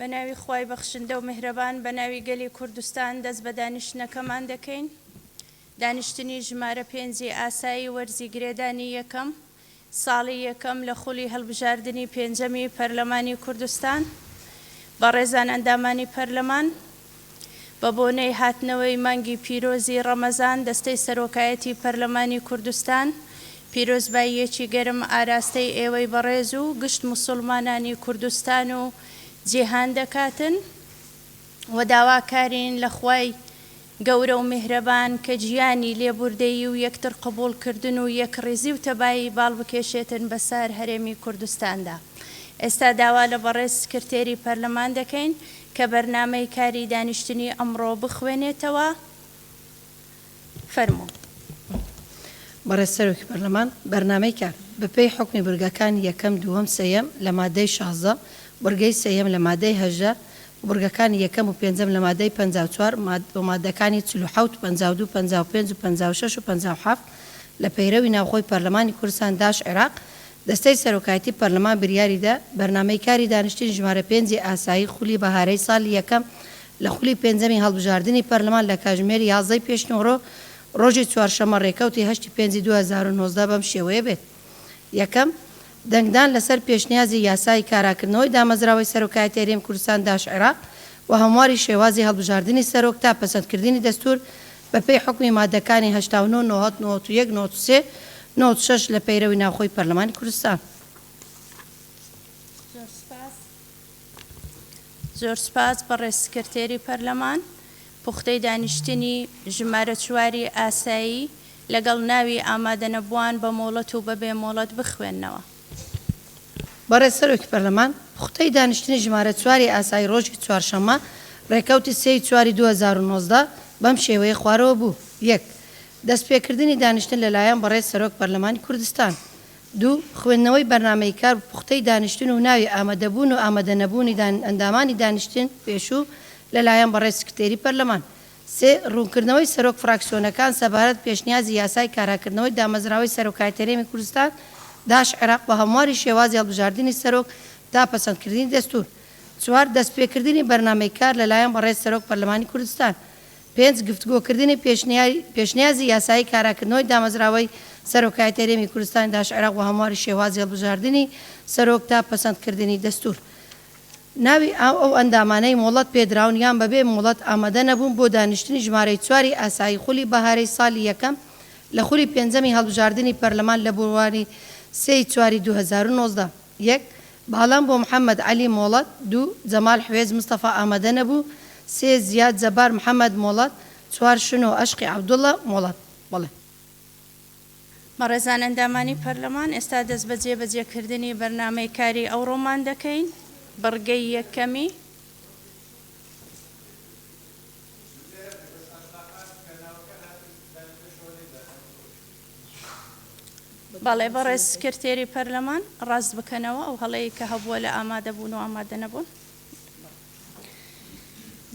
بەناوی خوای بەخشندە و میهرەبان بەناوی گەلی کوردستان دەست بە دانیشتنەکەمان دەکەین. دانیشتنی ژمارە 5 ئاسایی وەرزی گرێدانی یەکەم ساڵی یەکەم لە خولی هەڵبژاردننی پێنجەمی پەرلەمانی کوردستان بە ڕێزان ئەندامانی پەرلەمان بە بۆنەی هاتنەوەی مانگی پیرۆزی ڕەمەزان دەستەی سەرۆکایەتی پەرلەمانی کوردستان پیرۆزباییەکی گەرم ئاراستەی ئێوەی بەڕێز و گشت موسڵمانانی کوردستان و جیهان دەکاتن و داواکارین لە خوای گەورە و میهرەبان کە گیانی لێبوردەیی و یەکتر قبوڵکردن و یەکڕێزی و تەبایی باڵ بکێشێتن بەسەر هەرێمی کوردستاندا. ئێستا داوا لە بەڕێز سکرتێری پەرلەمان دەکەین کە بەرنامەی کاری دانیشتنی ئەمڕۆ بخوێنێتەوە. فەرموو. بەڕێز سەرۆکی پەرلەمان بەرنامەی کار بەپێی حکمی بورگەکان یەکەم دووەم سێیەم لە مادەی 16 بورگەی سێیەم لە مادەی 18 بورگەکانی یەکەم و پێنجەم لە مادەی 54 و مادەکانی 47 52 55 و 56 و 57 لە پەیرەوی ناوخۆی پەرلەمانی کوردستان داش عێراق دەستەی سەرۆکایەتی پەرلەمان بریاریدا بەرنامەی کاری دانیشتنی ژمارە 5 ئاسایی خولی بەهارەی ساڵی یەکەم لە خولی پێنجەمی هەڵبژاردننی پەرلەمان لە کاتژمێری 11 پێشنەوەڕۆ ڕۆژی چوارشەمە ڕێکەوتی 8 5 2019 بەم شێوەیە بێت. یەکەم دەنگدان لەسەر پێشنیازی یاسای کاراکردنەوەی دامەزراوەی سەرۆکایەتی هەرێمی کوردستان داش عێراق و هەمواری شێوازی هەڵبژاردننی سەرۆک تا پەسەندکردنی دەستور بەپێی حکمی مادەکانی 89 91 93 96 لە پەیرەوی ناوخۆی پەرلەمانی کوردستان. زۆر سپاس بەڕێز سکرتێری پەرلەمان. پوختەی دانیشتنی ژمارە 4 ئاسایی لەگەڵ ناوی ئامادە نەبووان بە مۆڵەت و بەبێ مۆڵەت بخوێننەوە. بەڕێز سەرۆکی پەرلەمان پوختەی دانیشتنی ژمارە 4 ئاسایی ڕۆژی چوارشەمە ڕێکەوتی 3 2019 بەم شێوەیە خوارەوە بوو. 1. دەستپێکردنی دانیشتن لەلایەن بەڕێز سەرۆک پەرلەمانی کوردستان. 2. خوێندنەوەی بەرنامەی کار پوختەی دانیشتن و ناوی ئامادەبوون و ئامادە نەبوونی ئەندامانی دانیشتن پێشوو لەلایەن بەڕێز سکرتێری پەرلەمان. 3. ڕوونکردنەوەی سەرۆک فراکسیۆنەکان سەبارەت پێشنیازی یاسای کاراکردنەوەی دامەزراوەی سەرۆکایەتی هەرێمی کوردستان داش عێراق بە هەمواری شێوازی هەڵبژاردننی سەرۆک تا پەسەندکردنی دەستور. 4. دەستپێکردنی بەرنامەی کار لەلایەن بەڕێز سەرۆک پەرلەمانی کوردستان. 5. گفتوگۆکردنی پێشنیازی یاسایی کاراکردنەوەی دامەزراوەی سەرۆکایەتی هەرێمی کوردستان داش عێراق بە هەمواری شێوازی هەڵبژاردننی سەرۆک تا پەسەندکردنی دەستور. ناوی ئەو ئەندامانەی مۆڵەت پێدراون یان بەبێ مۆڵەت ئامادە نەبوون بۆ دانیشتنی ژمارەی 4 ئاسایی خولی بەهارەی ساڵی یەکەم لە خولی پێنجەمی هەڵبژاردننی پەرلەمان لە بڕوانی 3 2019. 1. باڵام بۆ محەممەد عەلی مۆڵەت. 2. جەمال حوێز مستەفا ئامادە نەبوو. 3. زیاد جەبار محەممەد مۆڵەت. 4. شنۆ ئەشقی عەبدوڵڵە مۆڵەت. بڵێ. بەڕێزان ئەندامانی پەرلەمان ئێستا دەست بە جێبەجێکردنی بەرنامەی کاری ئەوڕۆمان دەکەین. بڕگەی یەکەمی بەڵێ بەڕێز سکرتێری پەرلەمان ڕاست بکەنەوە ئەو هەڵەیە کە هەبووە لە ئامادەبوون و ئامادە نەبوون.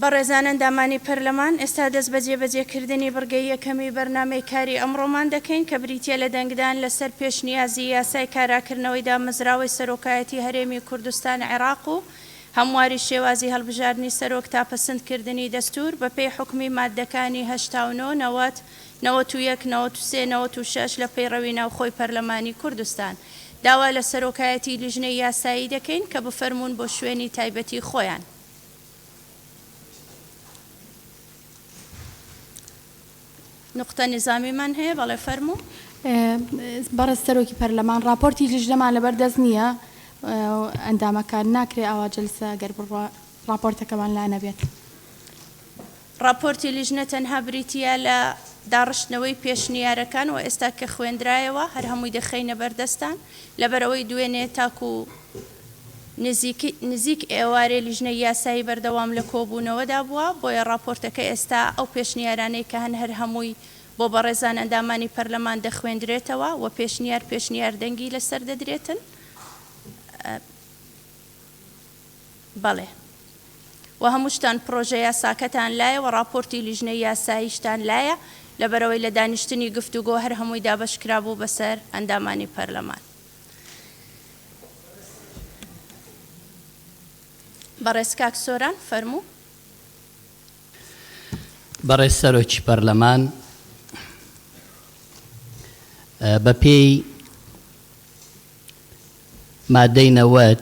بەڕێزان ئەندامانی پەرلەمان ئێستا دەست بە جێبەجێکردنی بڕگەی یەکەمی بەرنامەی کاری ئەمڕۆمان دەکەین کە بریتە لە دەنگدان لەسەر پێشنیازی یاسای کاراکردنەوەی دامەزراوەی سەرۆکایەتی هەرێمی کوردستان عێراق و هەمواری شێوازی هەڵبژاردننی سەرۆک تا پەسەندکردنی دەستور بەپێی حکمی مادەکانی 89 90 91 93 96 لە پەیڕەوی ناوخۆی پەرلەمانی کوردستان. داوا لە سەرۆکایەتی لیژنەی یاسایی دەکەین کە بفەرمونون بۆ شوێنی تایبەتی خۆیان. نقطە نظامیمان هەیە بەڵێ فەرموو. بەڕێز سەرۆکی پەرلەمان راپۆرتی لیژنەمان لەبەردەست نییە ئەندامەکان ناکرێ ئاوا جەلسە گەر بڕوا راپۆرتەکەمان لا نەبێت. راپۆرتی لیژنە تەنها بریتە لە داڕشتنەوەی پێشنیارەکان و ئێستا کە خوێندرایەوە هەر هەمووی دەخەینە بەردەستان لەبەرەوەی دوێنێ تاکو نزیک ئێوارێ لیژنەی یاسایی بەردەوام لە کۆبوونەوەدا بووە بۆیە راپۆرتەکە ئێستا ئەو پێشنیارانەی کە هەر هەمووی بۆ بەڕێزان ئەندامانی پەرلەمان دەخوێندرێتەوە و پێشنیار دەنگی لەسەر دەدرێتن. بەڵێ و هەمووشتان پرۆژە یاساکەتان لایە و راپۆرتی لیژنەی یاساییشتان لایە لەبەرەوەی لە دانیشتنی گفتوگۆ هەر هەمووی دابەشکرا بوو بەسەر ئەندامانی پەرلەمان. بەڕێز کاک سۆران فەرموو. بەڕێز سەرۆکی پەرلەمان بە پێی مادەی 90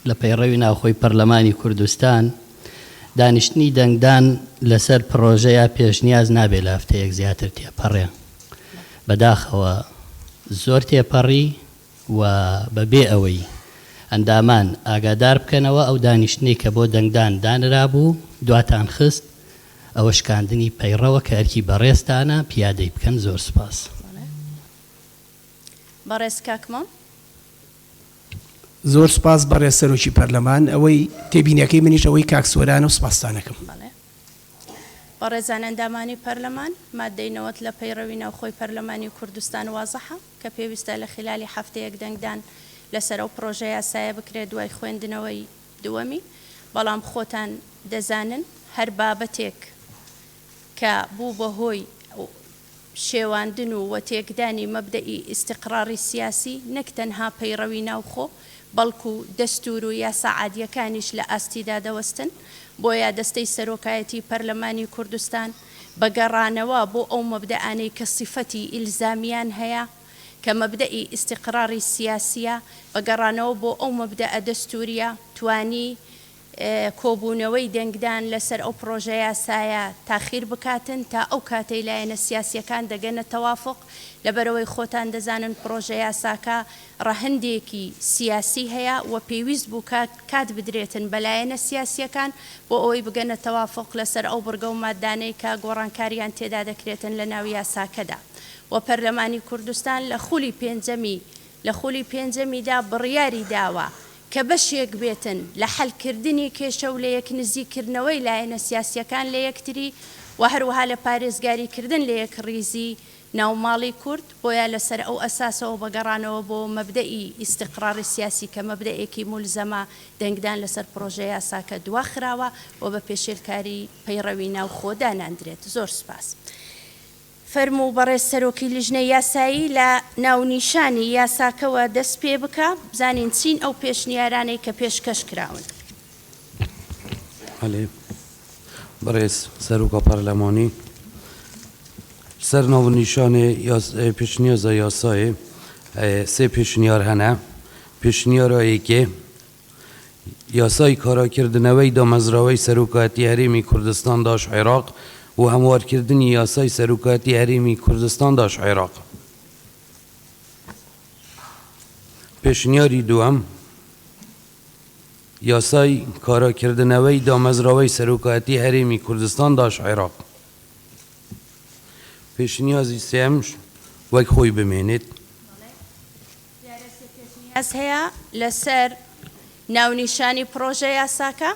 لە پەیڕەوی ناوخۆی پەرلەمانی کوردستان دانیشتنی دەنگدان لەسەر پرۆژەیە پێشنیاز نابێت لە هەفتەیەک زیاتر تێپەڕێ. بەداخەوە زۆر تێپەڕی و بەبێ ئەوەی ئەندامان ئاگادار بکەنەوە ئەو دانیشتنی کە بۆ دەنگدان دانرا بوو دواتان خست ئەوە شکاندنی پەیڕەوە کە ئەرکی بەڕێستانە پیادەی بکەن. زۆر سپاس. بەڕێز کاکمەم. زۆر سپاس بەڕێز سەرۆکی پەرلەمان ئەوەی تێبینیەکەی منیش ئەوەی کاک سۆرانە و سپاسدانەکەم. بەڕێزان ئەندامانی پەرلەمان مادەی 90 لە پەیڕەوی ناوخۆی پەرلەمانی کوردستان وازەحە کە پێویستە لە خلالی هەفتەیەک دەنگدان لەسەر ئەو پرۆژە یاسایە بکرێت دوای خوێندنەوەی دووەمی. بەڵام خۆتان دەزانن هەر بابەتێک کە بوو بەهۆی شێواندن و وەتێکدانی مەبدەئی ئیستیقراری سیاسی نەک تەنها پەیڕەوی ناوخۆ بەڵکو دەستور و یاسا عادیەکانیش لە ئاستیدا دەوەستن. بۆیە دەستەی سەرۆکایەتی پەرلەمانی کوردستان بەگەڕانەوە بۆ ئەو مەبدەئانەی کە سیفەتی ئیلزامیان هەیە کە مەبدەئی ئیستیقراری سیاسیە بەگەڕانەوە بۆ ئەو مەبدەئە دەستوریە توانی کۆبوونەوەی دەنگدان لەسەر ئەو پرۆژە یاسایە تاخیر بکاتن تا ئەو کاتەی لایەنە سیاسیەکان دەگەنە تەوافق. لەبەرەوەی خۆتان دەزانن پرۆژە یاساکە ڕەهندێکی سیاسی هەیە و پێویست بوو کات بدرێتن بەلایەنە سیاسیەکان بۆ ئەوەی بگەنە تەوافق لەسەر ئەو بڕگە و مادانەی کە گۆڕانکاریان تێدا دەکرێتن لە ناو یاساکەدا. و پەرلەمانی کوردستان لە خولی پێنجەمیدا بڕیاری داوە کە بەشێک بێتن لە حەلکردنی کێشە و لە یەک نزیکردنەوەی لایەنە سیاسیەکان لە یەکتری و هەروەها لە پارێزگاریکردن لە یەک ڕیزی ناوماڵی کورد. بۆیە لەسەر ئەو ئەساسەوە بەگەڕانەوە بۆ مەبدەئی ئیستیقراری سیاسی کە مەبدەئێکی مولزەمە دەنگدان لەسەر پرۆژە یاساکە دواخراوە و بە پێشێلکاری پەیڕەوی ناوخۆ داناندرێت. زۆر سپاس. فەرموو بەڕێز سەرۆکی لیژنەی یاسایی لە ناونیشانی یاساکەوە دەست پێ بکە بزانین چین ئەو پێشنیارانەی کە پێشکەش کراون. بەڕێز سەرۆکە پەرلەمانی سەر ناونیشانê pêşniyaza yasayê sê pêşniyar hene. Pêşniyara yekê yasayê karakirdinewey da mezrawey Serokatî Herêmî Kurdistan daş Iraq û hemwarkirdinî yasayê Serokatî Herêmî Kurdistan daş Iraq. Pêşniyarî duem yasayê karakirdinewey da mezrawey Serokatî Herêmî Kurdistan daş Iraq. پێشنیازی سێم وەک خۆی بمێنێت. پێشنیاز هەیە لەسەر ناونیشانی پرۆژە یاساکە.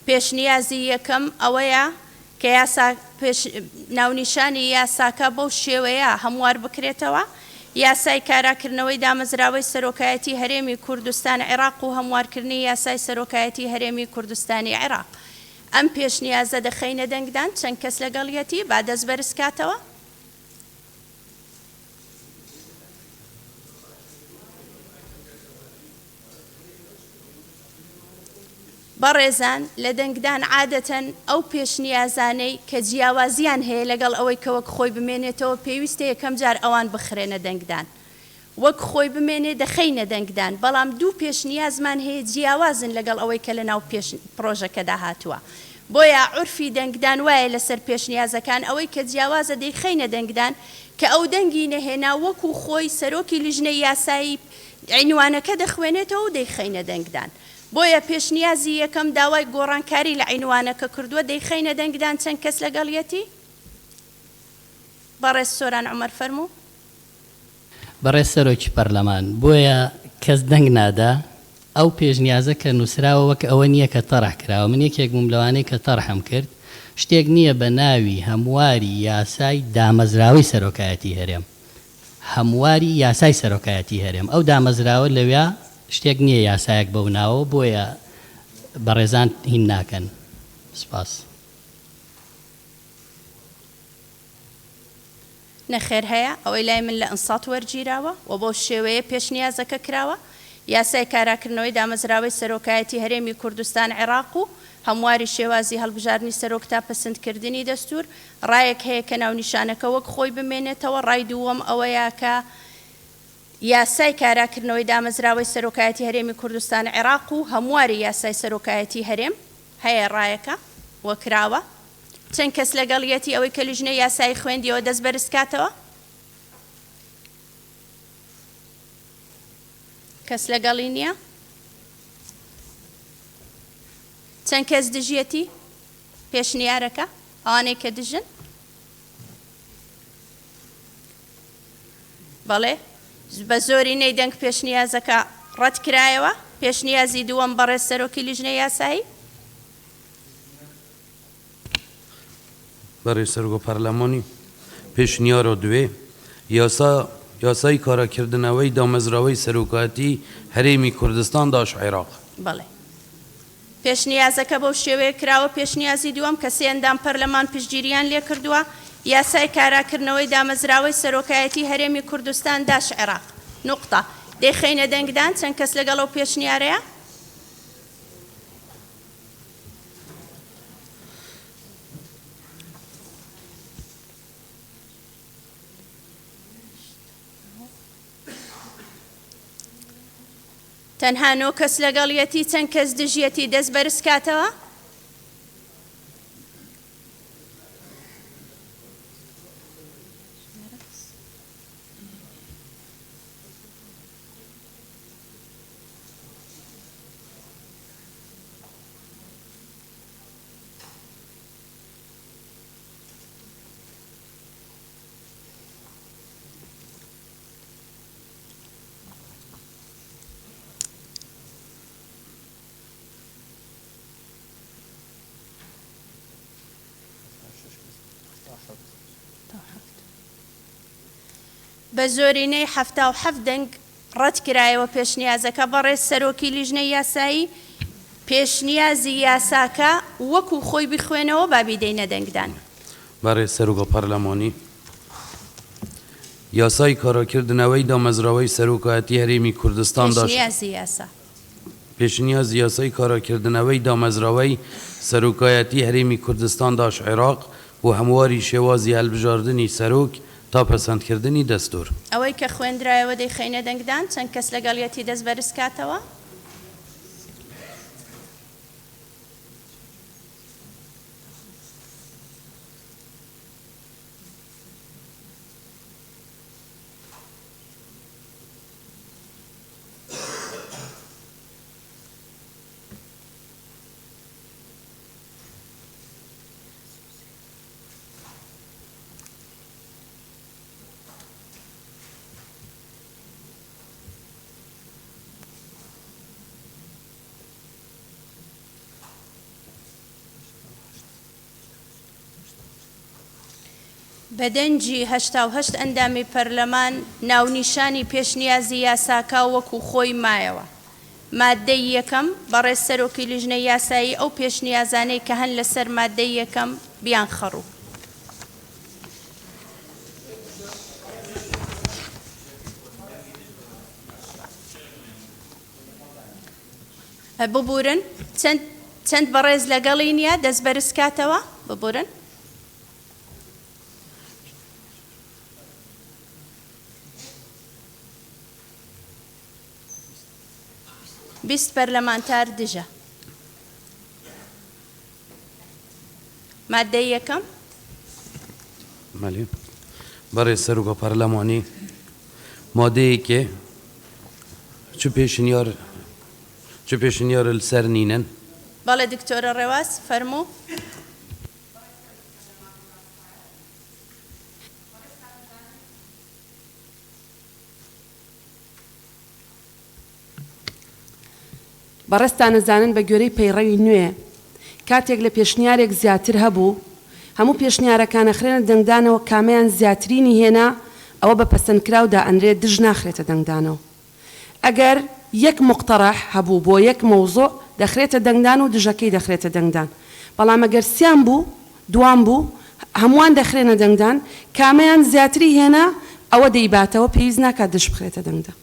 پێشنیازی یەکەم ئەوەیە کە ناونیشانی یاساکە بەو شێوەیە هەموار بکرێتەوە. یاسای کاراکردنەوەی دامەزراوەی سەرۆکایەتی هەرێمی کوردستان عێراق و هەموارکردنی یاسای سەرۆکایەتی هەرێمی کوردستانی عێراق. ئەم پێشنیازە دەخەینە دەنگدان چەند کەس لەگەڵیەتی با دەست بەرزکاتەوە. بەڕێزان لە دەنگدان عادەتەن ئەو پێشنیازانەی کە جیاوازیان هەیە لەگەڵ ئەوەی کە وەک خۆی بمێنێتەوە پێویستە یەکەم جار ئەوان بخرێنە دەنگدان. وەک خۆی بمێنێ دەخەینە دەنگدان بەڵام دوو پێشنیازمان هەیە جیاوازن لەگەڵ ئەوەی کە لە ناو پرۆژەکەدا هاتووە. بۆیە عورفی دەنگدان وایە لەسەر پێشنیازەکان ئەوەی کە جیاوازە دەیخەینە دەنگدان کە ئەو دەنگی نەهێنا وەکو خۆی سەرۆکی لیژنەی یاسایی عینوانەکە دەخوێنێتەوە و دەیخەینە دەنگدان. بۆیە پێشنیازی یەکەم داوای گۆڕانکاری لە عینوانەکە کردووە دەیخەینە دەنگدان چەند کەس لەگەڵیەتی. بەڕێز سۆران عومەر فەرموو. بەڕێز سەرۆکی پەرلەمان بۆیە کەس دەنگ نادا ئەو پێشنیازە کە نووسراوە وەک ئەوە نییە کە تەڕح کراوە. من یەکێک بووم لەوانەیە کە تەڕحم کرد شتێک نییە بە ناوی هەمواری یاسای دامەزراوەی سەرۆکایەتی هەرێم. هەمواری یاسای سەرۆکایەتی هەرێم ئەو دامەزراوە لەوێ شتێک نییە یاسایەک بەو ناوە. بۆیە بەڕێزان هین ناکەن. سپاس. نەخێر هەیە ئەوەی لای من لە ئەنسات وەرگیراوە و بۆ شێوەیە پێشنیازەکە کراوە یاسای کاراکردنەوەی دامەزراوەی سەرۆکایەتی هەرێمی کوردستان عێراق و هەمواری شێوازی هەڵبژاردننی سەرۆک تا پەسەندکردنی دەستور ڕایەک هەیە کە ناونیشانەکە وەک خۆی بمێنێتەوە. ڕای دووەم ئەوەیە کە یاسای کاراکردنەوەی دامەزراوەی سەرۆکایەتی هەرێمی کوردستان عێراق و هەمواری یاسای سەرۆکایەتی هەرێم هەیە ڕایەکە وەکراوە. چەند کەس لەگەڵیەتی ئەوەی کە لیژنەی یاسایی خوێندیەوە دەست بەرز کاتەوە؟ کەس لەگەڵی نییە؟ چەند کەس دژیەتی پێشنیارەکە ئەوانەی کە دژن؟ بەڵێ بە زۆرینەی دەنگ پێشنیازەکە ڕەت کرایەوە. پێشنیازی دووەم بەڕێز سەرۆکی لیژنەی یاسایی. بەڕێز سەرۆک پەرلەمانی پێشنیارە دوێ یاسای کاراکردنەوەی دامەزراوەی سەرۆکایەتی هەرێمی کوردستان داش عێراق. بەڵێ پێشنیازەکە بەو شێوەیە کراوە. پێشنیازی دووەم کە سێندام پەرلەمان پشتگیریان لێ کردووە یاسای کاراکردنەوەی دامەزراوەی سەرۆکایەتی هەرێمی کوردستان داش عێراق. نقطە. دەیخەینە دەنگدان چەند کەس لەگەڵ ئەو پێشنیارەیە؟ تەنها 9 کەس لەگەڵیەتی. چەند کەس دژیەتی دەست بەرز کاتەوە؟ بە زۆرینەی 77 دەنگ ڕەت کرایەوە پێشنیازەکە. بەڕێز سەرۆکی لیژنەی یاسایی پێشنیازی یاساکە وەکو خۆی بخوێنەوە بابی دەینە دەنگدان. بەڕێز سەرۆک پەرلەمانی یاسای کاراکردنەوەی دامەزراوەی سەرۆکایەتی هەرێمی کوردستان داش پێشنیازی یاسا. پێشنیاز یاسای کاراکردنەوەی دامەزراوەی سەرۆکایەتی هەرێمی کوردستان داش عێراق و هەمواری شێوازی هەڵبژاردننی سەرۆک تا پەسەندکردنی دەستور. ئەوەی کە خوێندرایەوە دەیخەینە دەنگدان چەند کەس لەگەڵیەتی دەست بەرز کاتەوە؟ بەدەنجی 88 ئەندامی پەرلەمان ناونیشانی پێشنیازی یاساکە وەکو خۆی مایەوە. مادەی یەکەم بەڕێز سەرۆکی لیژنەی یاسایی ئەو پێشنیازانەی کە هەن لەسەر مادەی یەکەم بیان خەڕوو. ببورن چەند بەڕێز لەگەڵی نییە دەست بەرز کاتەوە ببورن. بیست پەرلەمانتار دژە. مادەی یەکەم بەڕێز سەرۆک پەرلەمانی مادەیەکێ چ پێشنیار لەسەر نینن؟ بەڵێ دکتۆرە ڕێواز فەرموو. بەڕێستان نەزانن بە گوێرەی پەیڕەوی نوێ کاتێک لە پێشنیارێک زیاتر هەبوو هەموو پێشنیارەکانە خرێنە دەنگدانەوە کامیان زیاترینی هێنا ئەوە بە پەسەندکراودا ئەنرێت دژ ناخرێتە دەنگدانەوە. ئەگەر یەک مقتەڕەح هەبوو بۆ یەک مەوزوع دەخرێتە دەنگدان و دژەکەی دەخرێتە دەنگدان. بەڵام ئەگەر سیان بوو دوام بوو هەمووان دەخرێنە دەنگدان کامیان زیاتری هێنا ئەوە دەیباتەوە پێویست ناکات دژ بخرێتە دەنگدان.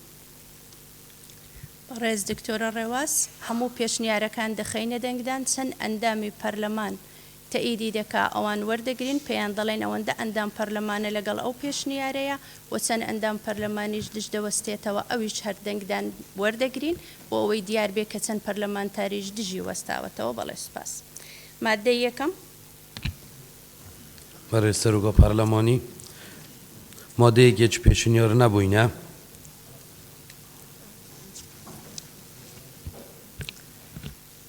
ڕێز دکتۆرە ڕێواز هەموو پێشنیارەکان دەخەینە دەنگدان چەند ئەندامی پەرلەمان تەئیدی دەکا ئەوان وەردەگرین پێیان دەڵێن ئەوەندە ئەندام پەرلەمانە لەگەڵ ئەو پێشنیارەیە و چەند ئەندام پەرلەمانیش دش دەوەستێتەوە ئەویش هەر دەنگدان وەردەگرین بۆ ئەوەی دیار بێ کە چەند پەرلەمانتاریش دژی وەستاوەتەوە بەڵێ سوپاس. مادەی یەکەم بەڕێز سەرۆکە پەرلەمانی مادەیەکی هیچ پێشنیار نەبووینە.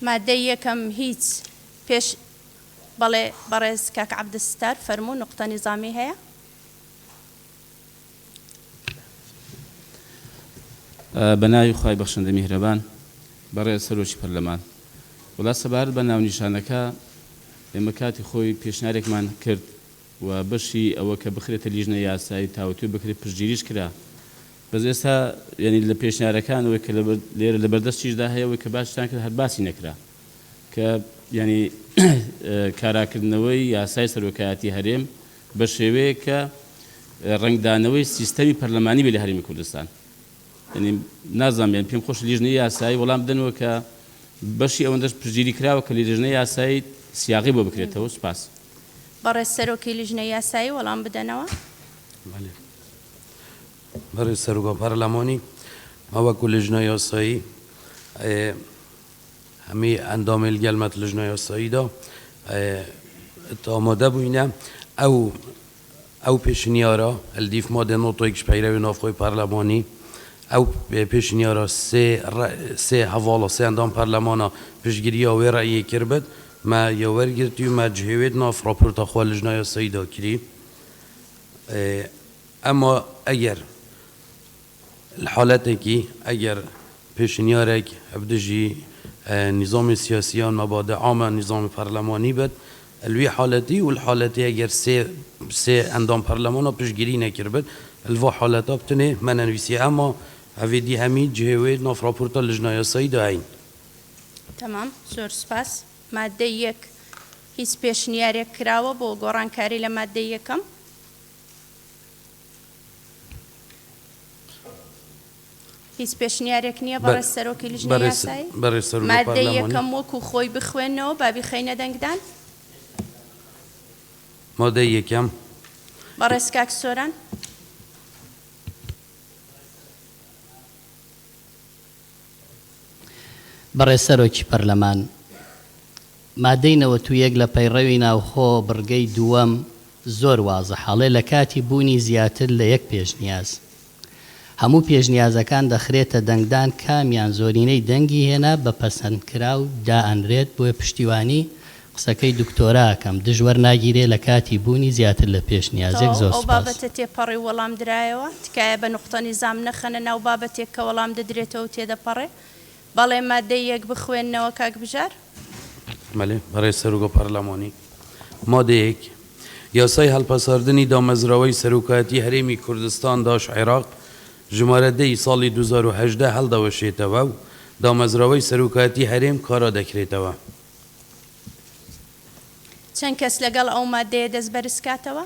مادەی یەکەم هیچ پێش بەڵێ بەڕێز کاک عەبدولستار فەرموو نقطە نیزامی هەیە؟ بە ناوی خوای بەخشندە میهرەبان بەڕێز سەرۆکی پەرلەمان وڵات سەبارەت بە ناونیشانەکە ئێمە کاتی خۆی پێشنیارێکمان کرد و بەشی ئەوە کە بخرێتە لیژنە یاسایی تاوتوی بکرێت پشتگیریش کرا بەس ئێستا یعنی لە پێشنیارەکانەوەی کە لێرە لە بەردەستیشدا هەیەەوەی کە باشتان کرد هەر باسی نەکرا کە ینی کاراکردنەوەی یاسای سەرۆکایەتی هەرێم بە شێوەیە کە ڕنگدانەوەی سیستەمی پەرلەمانی بێ لە هەرێمی کوردستان. ینی نازانم پێم خۆش لیژنەی یاسایی وەڵام بدەنەوە کە بەشی ئەوەندەش پشتگیری کراوە کە لیژنەی یاسایی سیاغی بۆ بکرێتەوە. سوپاس. بەڕێز سەرۆکی لیژنەی یاسایی وەڵام بدەنەوە. بەڕێز سەرۆکە پەرلەمانی ماوەکو لیژنە یاسایی هەمی ئەندامی گەلمەت لیژنە یاساییدا ئامادە بووینە ئەو پێشنیارە هەلدیف مادە نۆتۆیەکیش پەیرەوی ناوخۆی پەرلەمانی ئەو پێشنیارە سێ هەواڵە سێ ئەندام پەرلەمانە پشتگیریە وێ ڕەیی کردبێت ما یەوەرگرتی و ما جهێوێت ناف راپۆرتە خوا لیژنە یاساییدا کری. ئەمە ئەگەر حالەتێکی ئەگەر پێشنیارێک هەبدژی نظامی سیاسیان مەبادە عامە نظامی پەرلەمانی بێت الوی حالەتی و الحالەتی ئەگەر سێ ئەندام پەرلەمانە پشتگیری نەکردبێت الوا حالەتا بتنێ مەنەنویسی ئەمە ئەوێدی هەمی جهێوێت ناف راپۆرتە لیژنە یاساییدا هەین. تەمام زۆر سوپاس. مادەی یەک هیچ پێشنیارێک کراوە بۆ گۆڕانکاری لە مادەی یەکەم. هیچ پێشنیارێک نییە بەڕێز سەرۆکی لیژنەی یاسایی. مادەی یەکەم وەکو خۆی بخوێنەوە بابی خەینە دەنگدان. مادەی یەکەم بەڕێز کاک سۆران. بەڕێز سەرۆکی پەرلەمان مادەی 91 لە پەیڕەوی ناوخۆ بڕگەی دووەم زۆر وازە حاڵێ لە کاتی بوونی زیاتر لە یەک پێشنیاز هەموو پێشنیازەکان دەخرێتە دەنگدان کامیان زۆرینەی دەنگی هێنا بە پەسەندکرا و دائەنرێت بۆیە پشتیوانی قسەکەی دکتۆراکەم دژوەر ناگیرێ لە کاتی بوونی زیاتر لە پێشنیازێک. زۆر ئەو بابەتە تێپەڕی وەڵام درایەوە تکایە بە نقطە نیزام نەخەنە ناو بابەتێک کە وەڵام دەدرێتەوە تێدەپەڕێ. بەڵێ مادەی یەک بخوێننەوە کاک بژار. بەڵێ بەڕێز سەرۆکە پەرلەمانی مادەیەک یاسای هەڵپەساردنی دامەزراوەی سەرۆکایەتی هەرێمی کوردستان داش عێراق ژمارە 10 ساڵی 2018 هەڵدەوەشێتەوە و دامەزراوەی سەرۆکایەتی هەرێم کارا دەکرێتەوە. چەند کەس لەگەڵ ئەو مادەیە دەست بەرز کاتەوە؟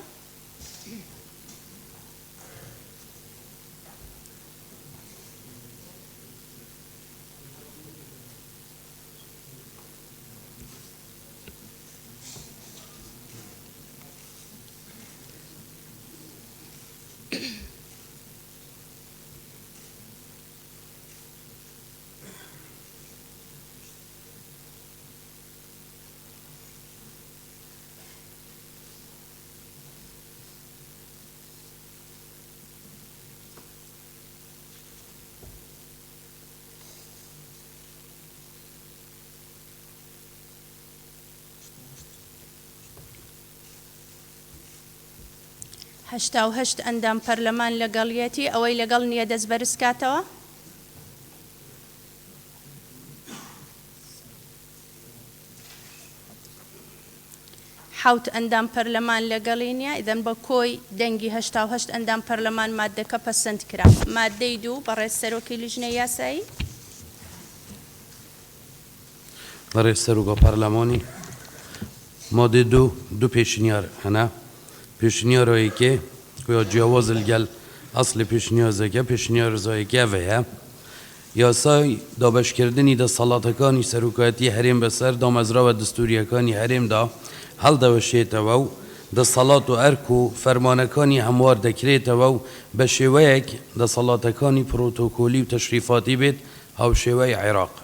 هەشتا و هەشت ئەندام پەرلەمان لەگەڵیەتی ئەوەی لەگەڵ نییە دەست بەرز کاتەوە. حوت ئەندام پەرلەمان لەگەڵی نییە ئیدەن بە کۆی دەنگی هەشتا و هەشت ئەندام پەرلەمان مادەکە پەسەند کرا. مادەی دوو بەڕێز سەرۆکی لیژنەی یاسایی. بەڕێز سەرۆکە پەرلەمانی مادەی دوو پێشنیار هەنا. پێشنیارەیەکێ یا جیاواز لەگەڵ ئەسڵی پێشنیازەکە پێشنیارزایەکە هەیە یاسای دابشکردنی دەسەڵاتەکانی سەرۆکایەتی هەرێم بەسەر دامەزراوە دستوریەکانی هەرێمدا هەڵدەوەشێتەوە و دەسەڵات و ئەرک و فەرمانەکانی هەموار دەکرێتەوە و بە شێوەیەک دەسەڵاتەکانی پرۆتۆکۆلی و تەشریفاتی بێت هاوشێوەی عێراق.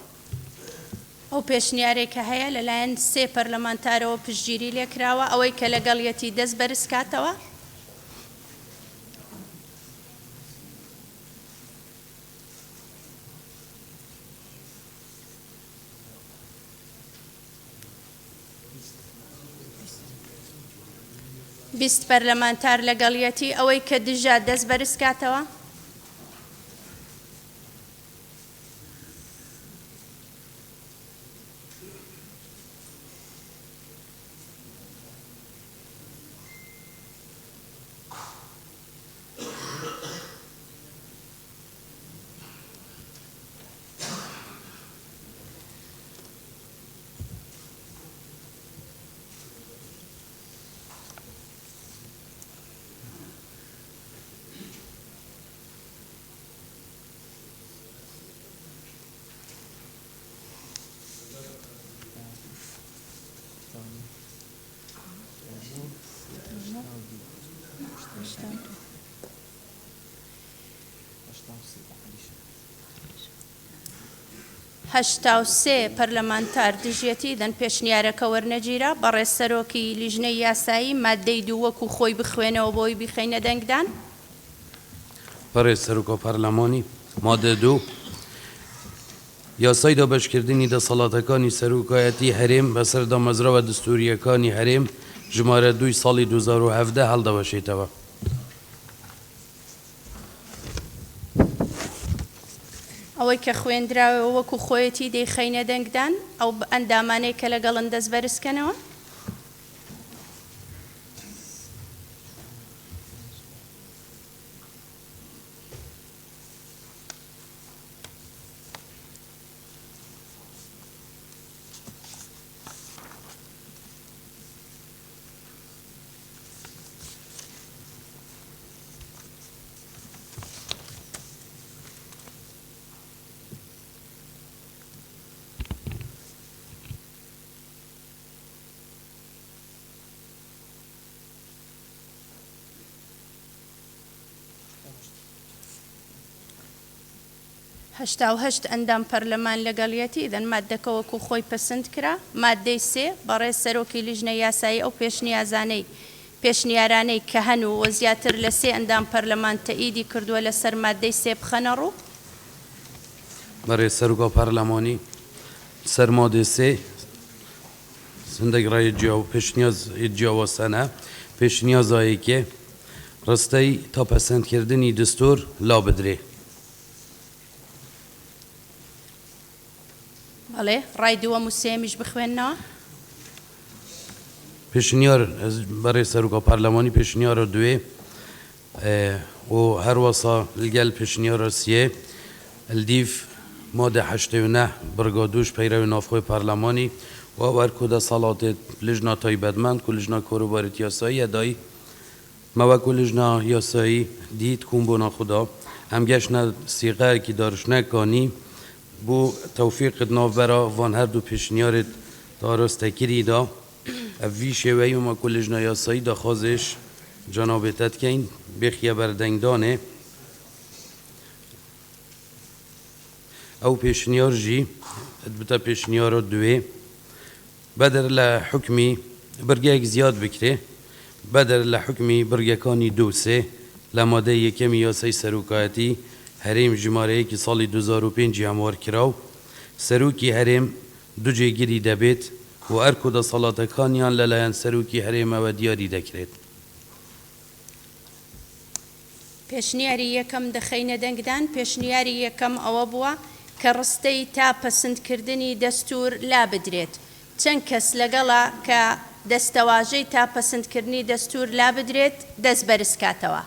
ئەو پێشنیارێکە هەیە لەلایەن سێ پەرلەمانتارەوە پشتگیری لێکراوە ئەوەی کە لەگەڵیەتی دەست بەرزکاتەوە. بیست پەرلەمانتار لەگەڵیەتی ئەوەی کە دژا دەست بەرزکاتەوە. هەشتا و سێ پەرلەمانتار دژیەتی دەن پێشنیارەکە وەرنەگیرە بەڕێز سەرۆکی لیژنەی یاسایی مادەی دوو وەکو خۆی بخوێنەوە بۆی بخەینە دەنگدان. بەڕێز سەرۆکە پەرلەمانی مادە دوو یاسای دابەشکردنی دەسەڵاتەکانی سەرۆکایەتی هەرێم بەسەر دامەزراوە دستوریەکانی هەرێم ژمارە 2 ساڵی 2017 هەڵدەوەشێتەوە. ئەوەی کە خوێندراوە وەکو خۆیەتی دەیخەینە دەنگدان ئەو ئەندامانەی کە لەگەڵن دەست بەرزکەنەوە. هەشتا و هەشت ئەندام پەرلەمان لەگەڵیەتی دەن مادەکە وەکو خۆی پەسەند کرا. مادەی سێ بەڕێز سەرۆکی لیژنەی یاسایی ئەو پێشنیارانەی کە هەن و زیاتر لە سێ ئەندام پەرلەمان تەئیدی کردووە لەسەر مادەی سێ بخەنە ڕوو. بەڕێز سەرۆکە پەرلەمانی سەر مادەی سێ سندەگڕای جیاوەسەنە پێشنیازایەکێ ڕستەی تا پەسەندکردنی دستور لا بدرێ. بەڵێ ڕای دووەم و سێمیش بخوێنەوە. پێشنیار بەڕێز سەرۆکە پەرلەمانی پێشنیارە دوێ و هەروەسا لەگەڵ پێشنیارە سێ الدیف مادە 89 بڕگادوش پەیرەوی ناوخۆی پەرلەمانی و وەرکو دەسەڵاتێت لیژنا تایبەتمەند و لیژنا کۆروبارێت یاسایی ئەدای مەوەکو لیژنا یاسایی دیت کوم بۆ ناخدا ئەم گەشتە سیغەیەکی دارشنەکانی بۆ تەوفیقت ناوبەرە وان هەردوو پێشنیارت داڕاستەکیریدا ئەڤی شێوەی ومەکو لیژنا یاسایی داخوازش جانابێتەتکەین بێخیە بەردەنگدانێ ئەو پێشنیار ژی بتە پێشنیارە دوێ بەدەر لە حکمی برگەیەک زیاد بکرێ بەدەر لە حکمی برگەکانی دووسێ لە مادەی یەکەمی یاسای سەرۆکایەتی هەرێم ژمارەیەکی ساڵی 2005 هەموار کرا و سەرۆکی هەرێم دوو جێگیری دەبێت و ئەرک و دەسەڵاتەکانیان لەلایەن سەرۆکی هەرێمەوە دیاری دەکرێت. پێشنیاری یەکەم دەخەینە دەنگدان. پێشنیاری یەکەم ئەوە بووە کە ڕستەی تا پەسەندکردنی دەستور لا بدرێت. چەند کەس لەگەڵا کە دەستەواژەی تا پەسەندکردنی دەستور لا بدرێت دەست بەرزکاتەوە.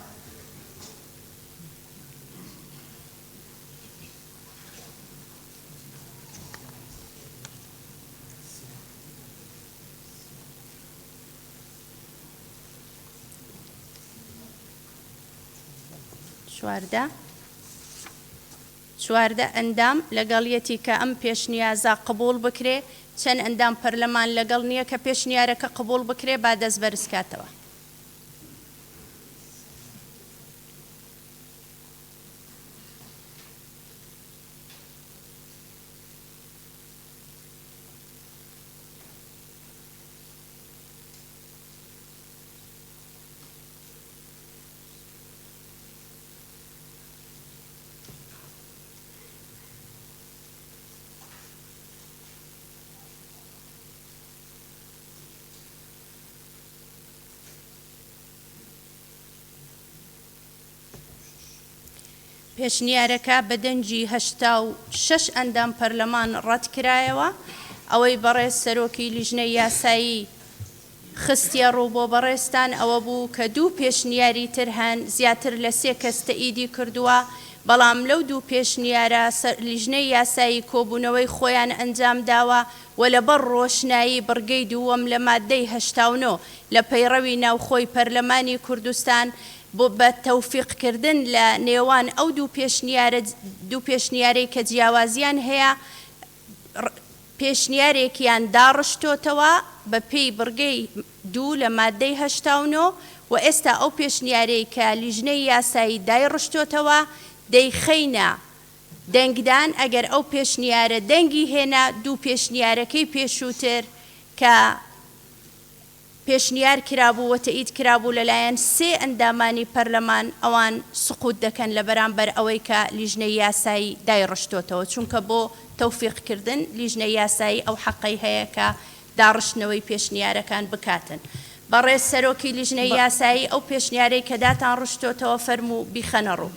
چواردە ئەندام لەگەڵیەتی کە ئەم پێشنیازە قبول بکرێ چەند ئەندام پەرلەمان لەگەڵ نییە کە پێشنیارەکە قبول بکرێ با دەست بەرزکاتەوە. پێشنیارەکە بە دەنجی 86 ئەندام پەرلەمان ڕەت کرایەوە ئەوەی بەڕێز سەرۆکی لیژنەی یاسایی خستیە ڕوو بۆ بەڕێستان ئەوە بوو کە دوو پێشنیاری تر هەن زیاتر لە 3 کەس تەئیدی کردووە بەڵام لەو دوو پێشنیارە لیژنەی یاسایی کۆبوونەوەی خۆیان ئەنجام داوە و لەبەر ڕۆشنایی بڕگەی دووەم لە مادەی 89 لە پەیڕەوی ناوخۆی پەرلەمانی کوردستان بۆ بە تەوفیقکردن لە نێوان ئەو دوو پێشنیارەی کە جیاوازیان هەیە پێشنیارێکیان داڕشتۆتەوە بە پێی بڕگەی 2 لە مادەی 89 و ئێستا ئەو پێشنیارەی کە لیژنەی یاسایی دایڕشتۆتەوە دەیخەینە دەنگدان ئەگەر ئەو پێشنیارە دەنگی هێنا دوو پێشنیارەکەی پێشووتر کە پێشنیار کرابوو و تەئید کرابوو لەلایەن 3 ئەندامانی پەرلەمان ئەوان سقووت دەکەن لە بەرامبەر ئەوەی کە لیژنەی یاسایی دایڕشتۆتەوە چونکە بۆ تەوفیقکردن لیژنەی یاسایی ئەو حەقەی هەیە کە داڕشتنەوەی پێشنیارەکان بکاتن. بەڕێز سەرۆکی لیژنەی یاسایی ئەو پێشنیارەی کە داتان ڕشتۆتەوە فەرموو بیخەنە ڕوو.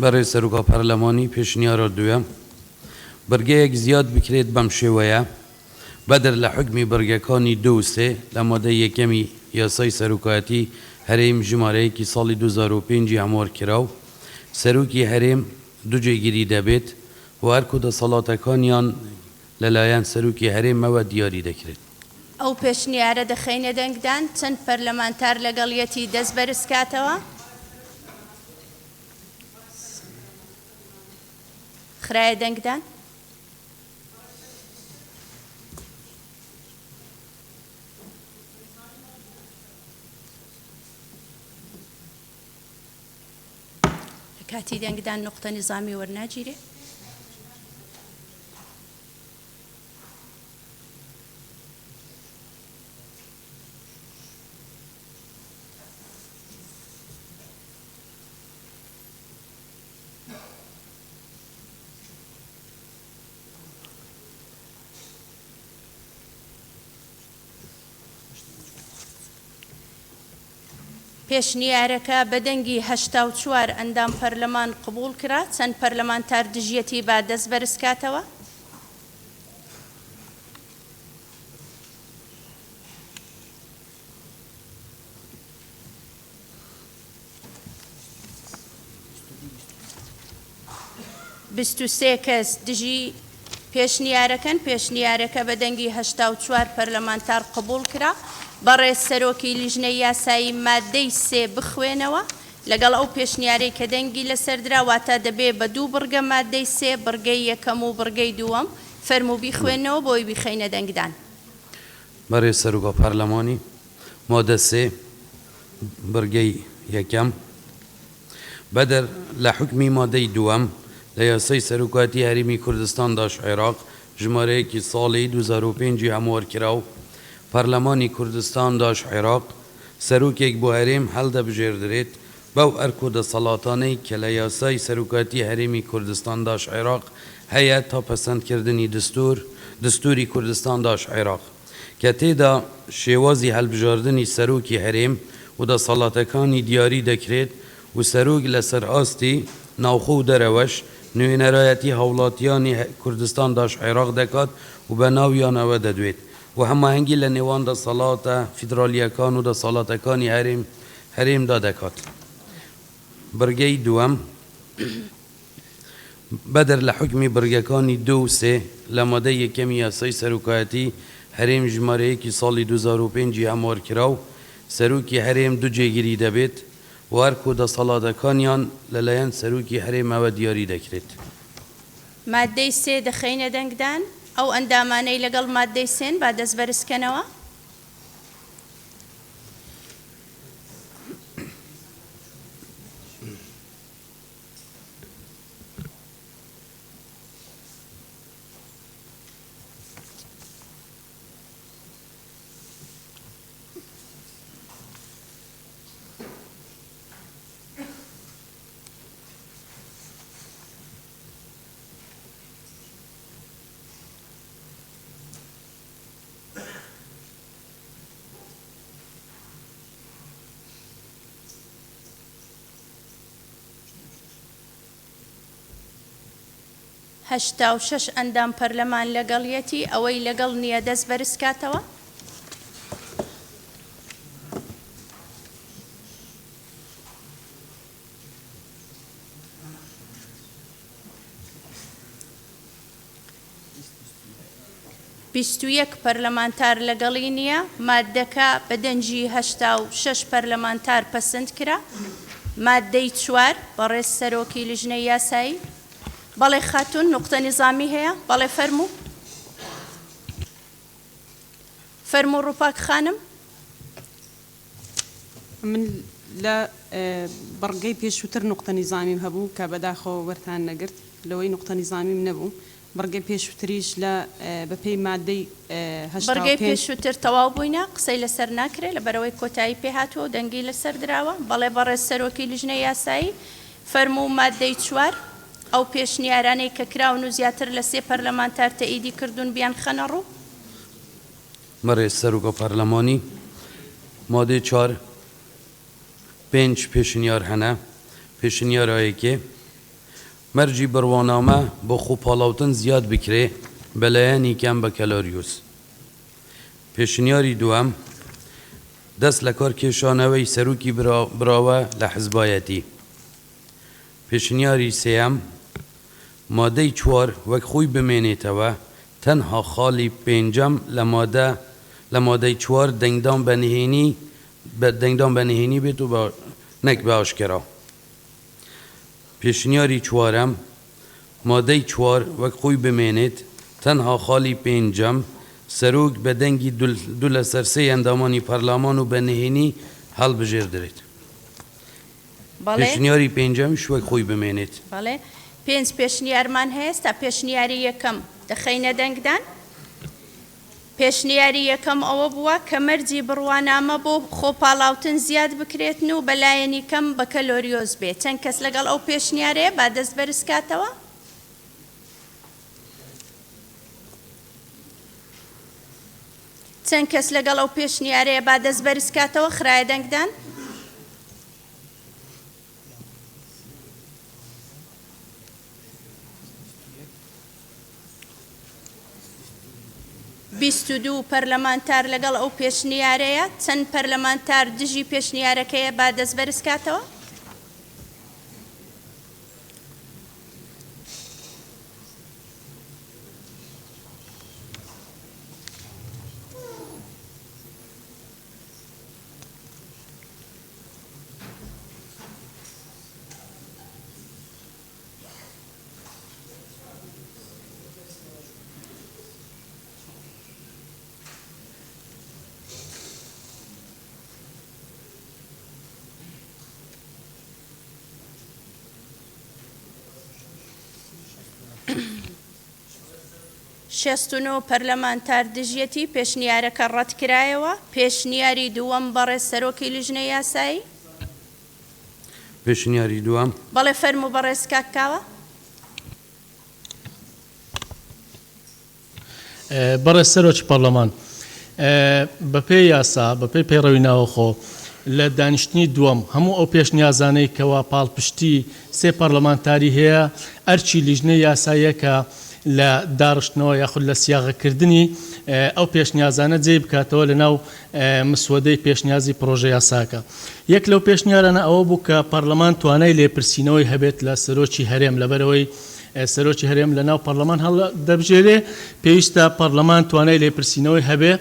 بەڕێز سەرۆکا پەرلەمانی پێشنیارە دوێم بەرگەیەک زیاد بکرێت بەم شێوەیە بەدەر لە حکمی بەرگەکانی 2 و 3 لە مادەی یەکەمی یاسای سەرۆکایەتی هەرێم ژمارەیەکی ساڵی 2005 هەموار کراو سەرۆکی هەرێم دووجێگیری دەبێت و هەر کۆدەسەڵاتەکانیان لەلایەن سەرۆکی هەرێمەوە دیاری دەکرێت. ئەو پێشنیارە دەخەینە دەنگدان چەند پەرلەمانتار لەگەڵیەتی دەست بەرزکاتەوە خرایە دەنگدان کاتی دەنگدان نقطە نظامی وەرناگیرێ پێشنیارەکە بە دەنگی 84 ئەندام پەرلەمان قبول کرا چەند پەرلەمانتار دژیەتی با دەست بەرزکاتەوە بیست و سێ کەس دژی پێشنیارەکە بە دەنگی 84 پەرلەمانتار قبول کرا بەڕێز سەرۆکی لیژنەی یاسایی مادەی 3 بخوێنەوە لەگەڵ ئەو پێشنیارەی کە دەنگی لەسەردرا واتە دەبێ بە 2 بڕگە مادەی 3 بڕگەی یەکەم و بڕگەی دووەم فەرموو بیخوێنەوە بۆی بیخەینە دەنگدان. بەڕێز سەرۆکا پەرلەمانی مادە 3 بڕگەی یەکەم بەدەر لە حکمی مادەی دووەم لە یاسای سەرۆکایەتی هەرێمی کوردستان داش عێراق ژمارەیەکی ساڵی 2005 هەموار کراو پەرلەمانی کوردستان داش عێراق سەرۆکێک بۆ هەرێم هەڵدەبژێردرێت بەو ئەرک و دەسەڵاتانەی کە لە یاسای سەرۆکایەتی هەرێمی کوردستان داش عێراق هەیە تا پەسەندکردنی دستوری کوردستان داش عێراق کە تێدا شێوازی هەڵبژاردننی سەرۆکی هەرێم و دەسەڵاتەکانی دیاری دەکرێت و سەرۆک لەسەر ئاستی ناوخۆ و دەرەوەش نوێنەرایەتی هەوڵاتیانی کوردستان داش عێراق دەکات و بە ناویانەوە دەدوێت و هەماهەنگی لە نێوان دەسەڵاتە فیدرالیەکان و دەسەڵاتەکانی هەرێمدا دەکات. بڕگەی دووەم بەدەر لە حکمی بڕگەکانی 2 و 3 لە مادەی یەکەمی یاسای سەرۆکایەتی هەرێم ژمارەیەکی ساڵی 2005 هەموار کراو سەرۆکی هەرێم دوو جێگیری دەبێت و هەر کۆدەسەڵاتەکانیان لەلایەن سەرۆکی هەرێمەوە دیاری دەکرێت. مادەی سێ دەخەینە دەنگدان ئەو ئەندامانەی لەگەڵ مادەی سێن با دەست بەرزکەنەوە. هەشتا و شەش ئەندام پەرلەمان لەگەڵیەتی ئەوەی لەگەڵ نییە دەست بەرزکاتەوە. بیست و یەک پەرلەمانتار لەگەڵی نییە مادەکە بە دەنجی هەشتا و شەش پەرلەمانتار پەسەند کرا. مادەی چوار بەڕێز سەرۆکی لیژنەی یاسایی. بەڵێ خاتون نوقتە نیزامی هەیە؟ بەڵێ فەرموو. فەرموو ڕووپاک خانم. من لە بەڕگەی پێشووتر نوقتە نیزامیم هەبوو کە بەداخەوە وەرتان نەگرت لەوەی نوقتە نیزامیم نەبوو. بەڕگەی پێشووتریش لە بەپێی مادەی بەڕگەی پێشووتر تەواو بووینە قسەی لەسەر ناکرێت لەبەرەوەی کۆتایی پێهاتوە و دەنگی لەسەر درراوە. بەڵێ بەڕێز سەرۆکی لیژنەی یاسایی فەرموو مادەی چوار ئەو پێشنیارانەی کە کراون و زیاتر لە سێ پەرلەمانتار تەئیدی کردوون بیان خەنە ڕوو. بەڕێز سەرۆکە پەرلەمانی مادەی 4 5 پێشنیار هەنە. پێشنیارایەکێ مەرجی بڕوانامە بۆ خۆپاڵاوتن زیاد بکرێ بەلایەنی کەم بە کەلاریوس. پێشنیاری دووەم دەست لە کار کێشانەوەی سەرۆکی براوە لە حزبایەتی. پێشنیاری سێەم مادەی چوار وەک خۆی بمێنێتەوە تەنها خاڵی پێنجەم لە مادەی چوار دەنگدان بە نهێنی بێت و نەک بە ئاشکرا. پێشنیاری چوارەم مادەی چوار وەک خۆی بمێنێت تەنها خاڵی پێنجەم سەرۆک بە دەنگی دوو لە سەر سێ ئەندامانی پەرلەمان و بە نهێنی هەڵبژێردرێت. پێشنیاری پێنجەمیش وەک خۆی بمێنێت. بەڵێ 5 پێشنیارمان هەیە تا پێشنیاری یەکەم دەخەینە دەنگدان. پێشنیاری یەکەم ئەوە بووە کە مەرجی بڕوانامە بۆ خۆپاڵاوتن زیاد بکرێتن و بەلایەنی کەم بە کەلۆریۆز بێت. چەند کەس لەگەڵ ئەو پێشنیارەیە با دەست بەرزکاتەوە. چەند کەس لەگەڵ ئەو پێشنیارەیە با دەست بەرزکاتەوە خرایە دەنگدان. بیست و دوو پەرلەمانتار لەگەڵ ئەو پێشنیارەیە چەند پەرلەمانتار دژی پێشنیارەکەیە با دەست بەرزکاتەوە. شەستونۆ پەرلەمانتار دژیەتی پێشنیارەکە ڕەت کرایەوە. پێشنیاری دووەم بەڕێز سەرۆکی لیژنەی یاسایی. پێشنیاری دووەم بەڵێ فەرموو بەڕێز کاکاوە. بەڕێز سەرۆکی پەرلەمان بەپێی یاسا بەپێی پەیڕەوی ناوەخۆ لە دانیشتنی دووەم هەموو ئەو پێشنیازانەی کەوا پاڵپشتی سێ پەرلەمانتاری هەیە ئەرچی لیژنەی یاساییە کە لە داڕشتنەوە یاخود لە سیاغەکردنی ئەو پێشنیازانە جێ بکاتەوە لە ناو مسودەی پێشنیازی پرۆژە یاساکە. یەک لەو پێشنیارانە ئەوە بوو کە پەرلەمان توانای لێپرسینەوەی هەبێت لە سەرۆکی هەرێم لەبەرەوەی سەرۆکی هەرێم لە ناو پەرلەمان هەڵ دەبژێرێ پێویستە پەرلەمان توانای لێپرسینەوەی هەبێ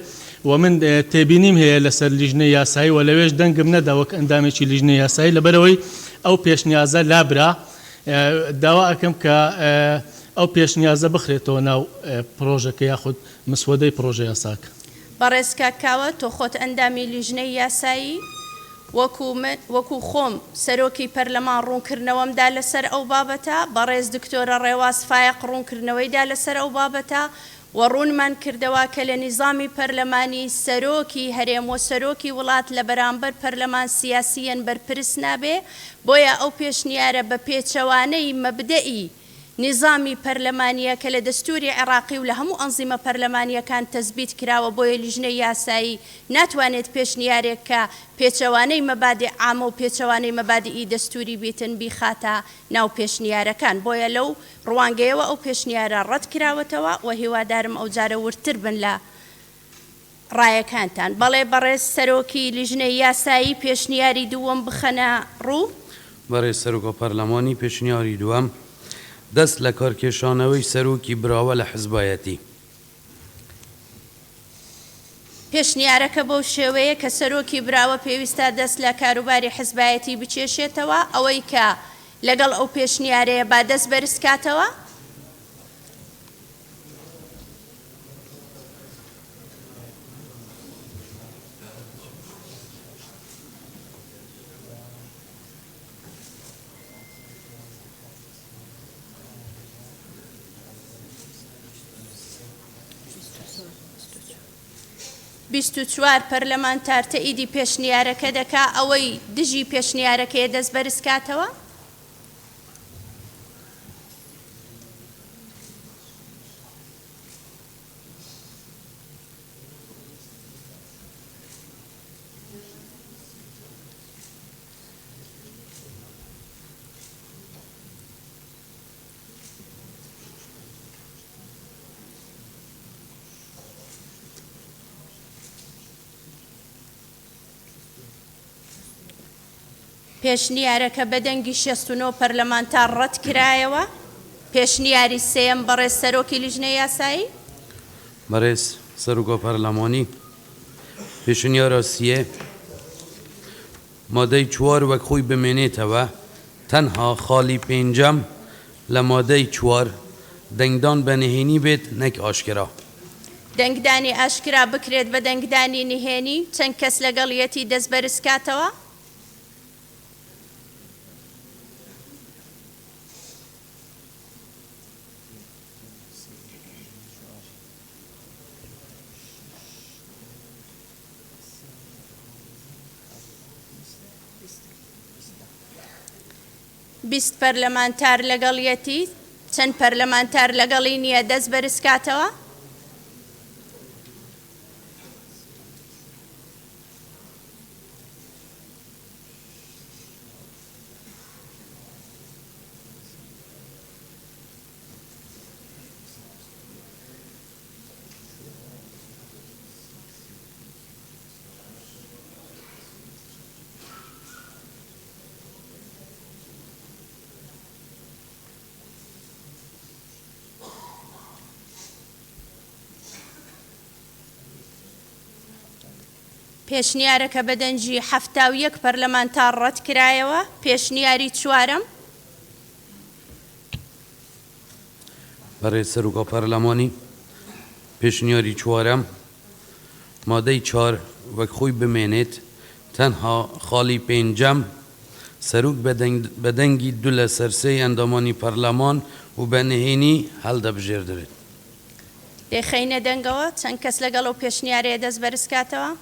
و من تێبینیم هەیە لەسەر لیژنەی یاسایی و لەوێش دەنگم نەداوە کە ئەندامێکی لیژنەی یاسایی لەبەرەوەی ئەو پێشنیازە لابرا داوا ئەەکەم کە ئەو پێشنیازە بخرێتەوە ناو پرۆژەکە یاخود مسودەی پرۆژە یاساکە. بەڕێزکە کاوە تۆ خۆت ئەندامی لیژنەی یاسایی وەکو خۆم سەرۆکی پەرلەمان ڕوونکردنەوەمدا لەسەر ئەو بابەتە بەڕێز دکتۆرە ڕێواز فایق ڕوونکردنەوەیدا لەسەر ئەو بابەتە و ڕوونمان کردەوە کە لە نیزامی پەرلەمانی سەرۆکی هەرێم و سەرۆکی وڵات لە بەرامبەر پەرلەمان سیاسیەن بەرپرس نابێ بۆیە ئەو پێشنیارە بە پێچەوانەی مەبدەئی نظامی پەرلەمانیە کە لە دەستوری عێراقی و لە هەموو ئەنزیمە پەرلەمانیەکان تەزبیت کراوە بۆیە لیژنەی یاسایی ناتوانێت پێشنیارێک کە پێچەوانەی مەبادی عامە و پێچەوانەی مەبادی دەستوری بیتن بیخاتە ناو پێشنیارەکان بۆیە لەو ڕوانگەیەوە ئەو پێشنیارە ڕەت کراوەتەوە و هیوادارم ئەو جارە ورتر بن لە ڕایەکانتان. بەڵێ بەڕێز سەرۆکی لیژنەی یاسایی پێشنیاری دووەم بخەنە ڕوو. بەڕێز سەرۆکە پەرلەمانی پێشنیاری دووەم دەست لە کارکێشانەوەی سەرۆکی براوە لە حزبایەتی. پێشنیارەکە بەو شێوەیە کە سەرۆکی براوە پێویستە دەست لە کاروباری حزبایەتی بچێشێتەوە ئەوەی کە لەگەڵ ئەو پێشنیارەیە با دەست بەرزکاتەوە. بیست و چوار پەرلەمانتار تەئیدی پێشنیارەکە دەکا ئەوەی دژی پێشنیارەکەیە دەست بەرزکاتەوە. پێشنیارەکە بەدەنگی 69 پەرلەمانتار ڕەت کرایەوە. پێشنیاری سێم بەڕێز سەرۆکی لیژنەی یاسایی. بەڕێز سەرۆکە پەرلەمانی پێشنیارە سیە مادەی 4 وەک خۆی بمێنێتەوە تەنها خاڵی پێنجەم لە مادەی 4 دەنگدان بە نهێنی بێت نەک ئاشکرا. دەنگدانی ئاشکرا بکرێت بە دەنگدانی نهێنی چەند کەس لەگەڵیەتی دەست بەرزکاتەوە. بیست پەرلەمانتار لەگەڵیەتی چەند پەرلەمانتار لەگەڵی نییە دەست بەرزکاتەوە. پێشنیارەکە بەدەنجی 71 پەرلەمانتار ڕەت کرایەوە. پێشنیاری چوارەم بەڕێز سەرۆکە پەرلەمانی پێشنیاری چوارەم مادەی 4 وەک خۆی بمێنێت تەنها خاڵی پێنجەم سەرۆک بەدەنگی دوو لە سەرسەی ئەندامانی پەرلەمان و بە نهێنی هەڵدەبژێردرێت. دێخەینە دەنگەوە چەند کەس لەگەڵ ئەو پێشنیارەیە دەست بەرزکاتەوە.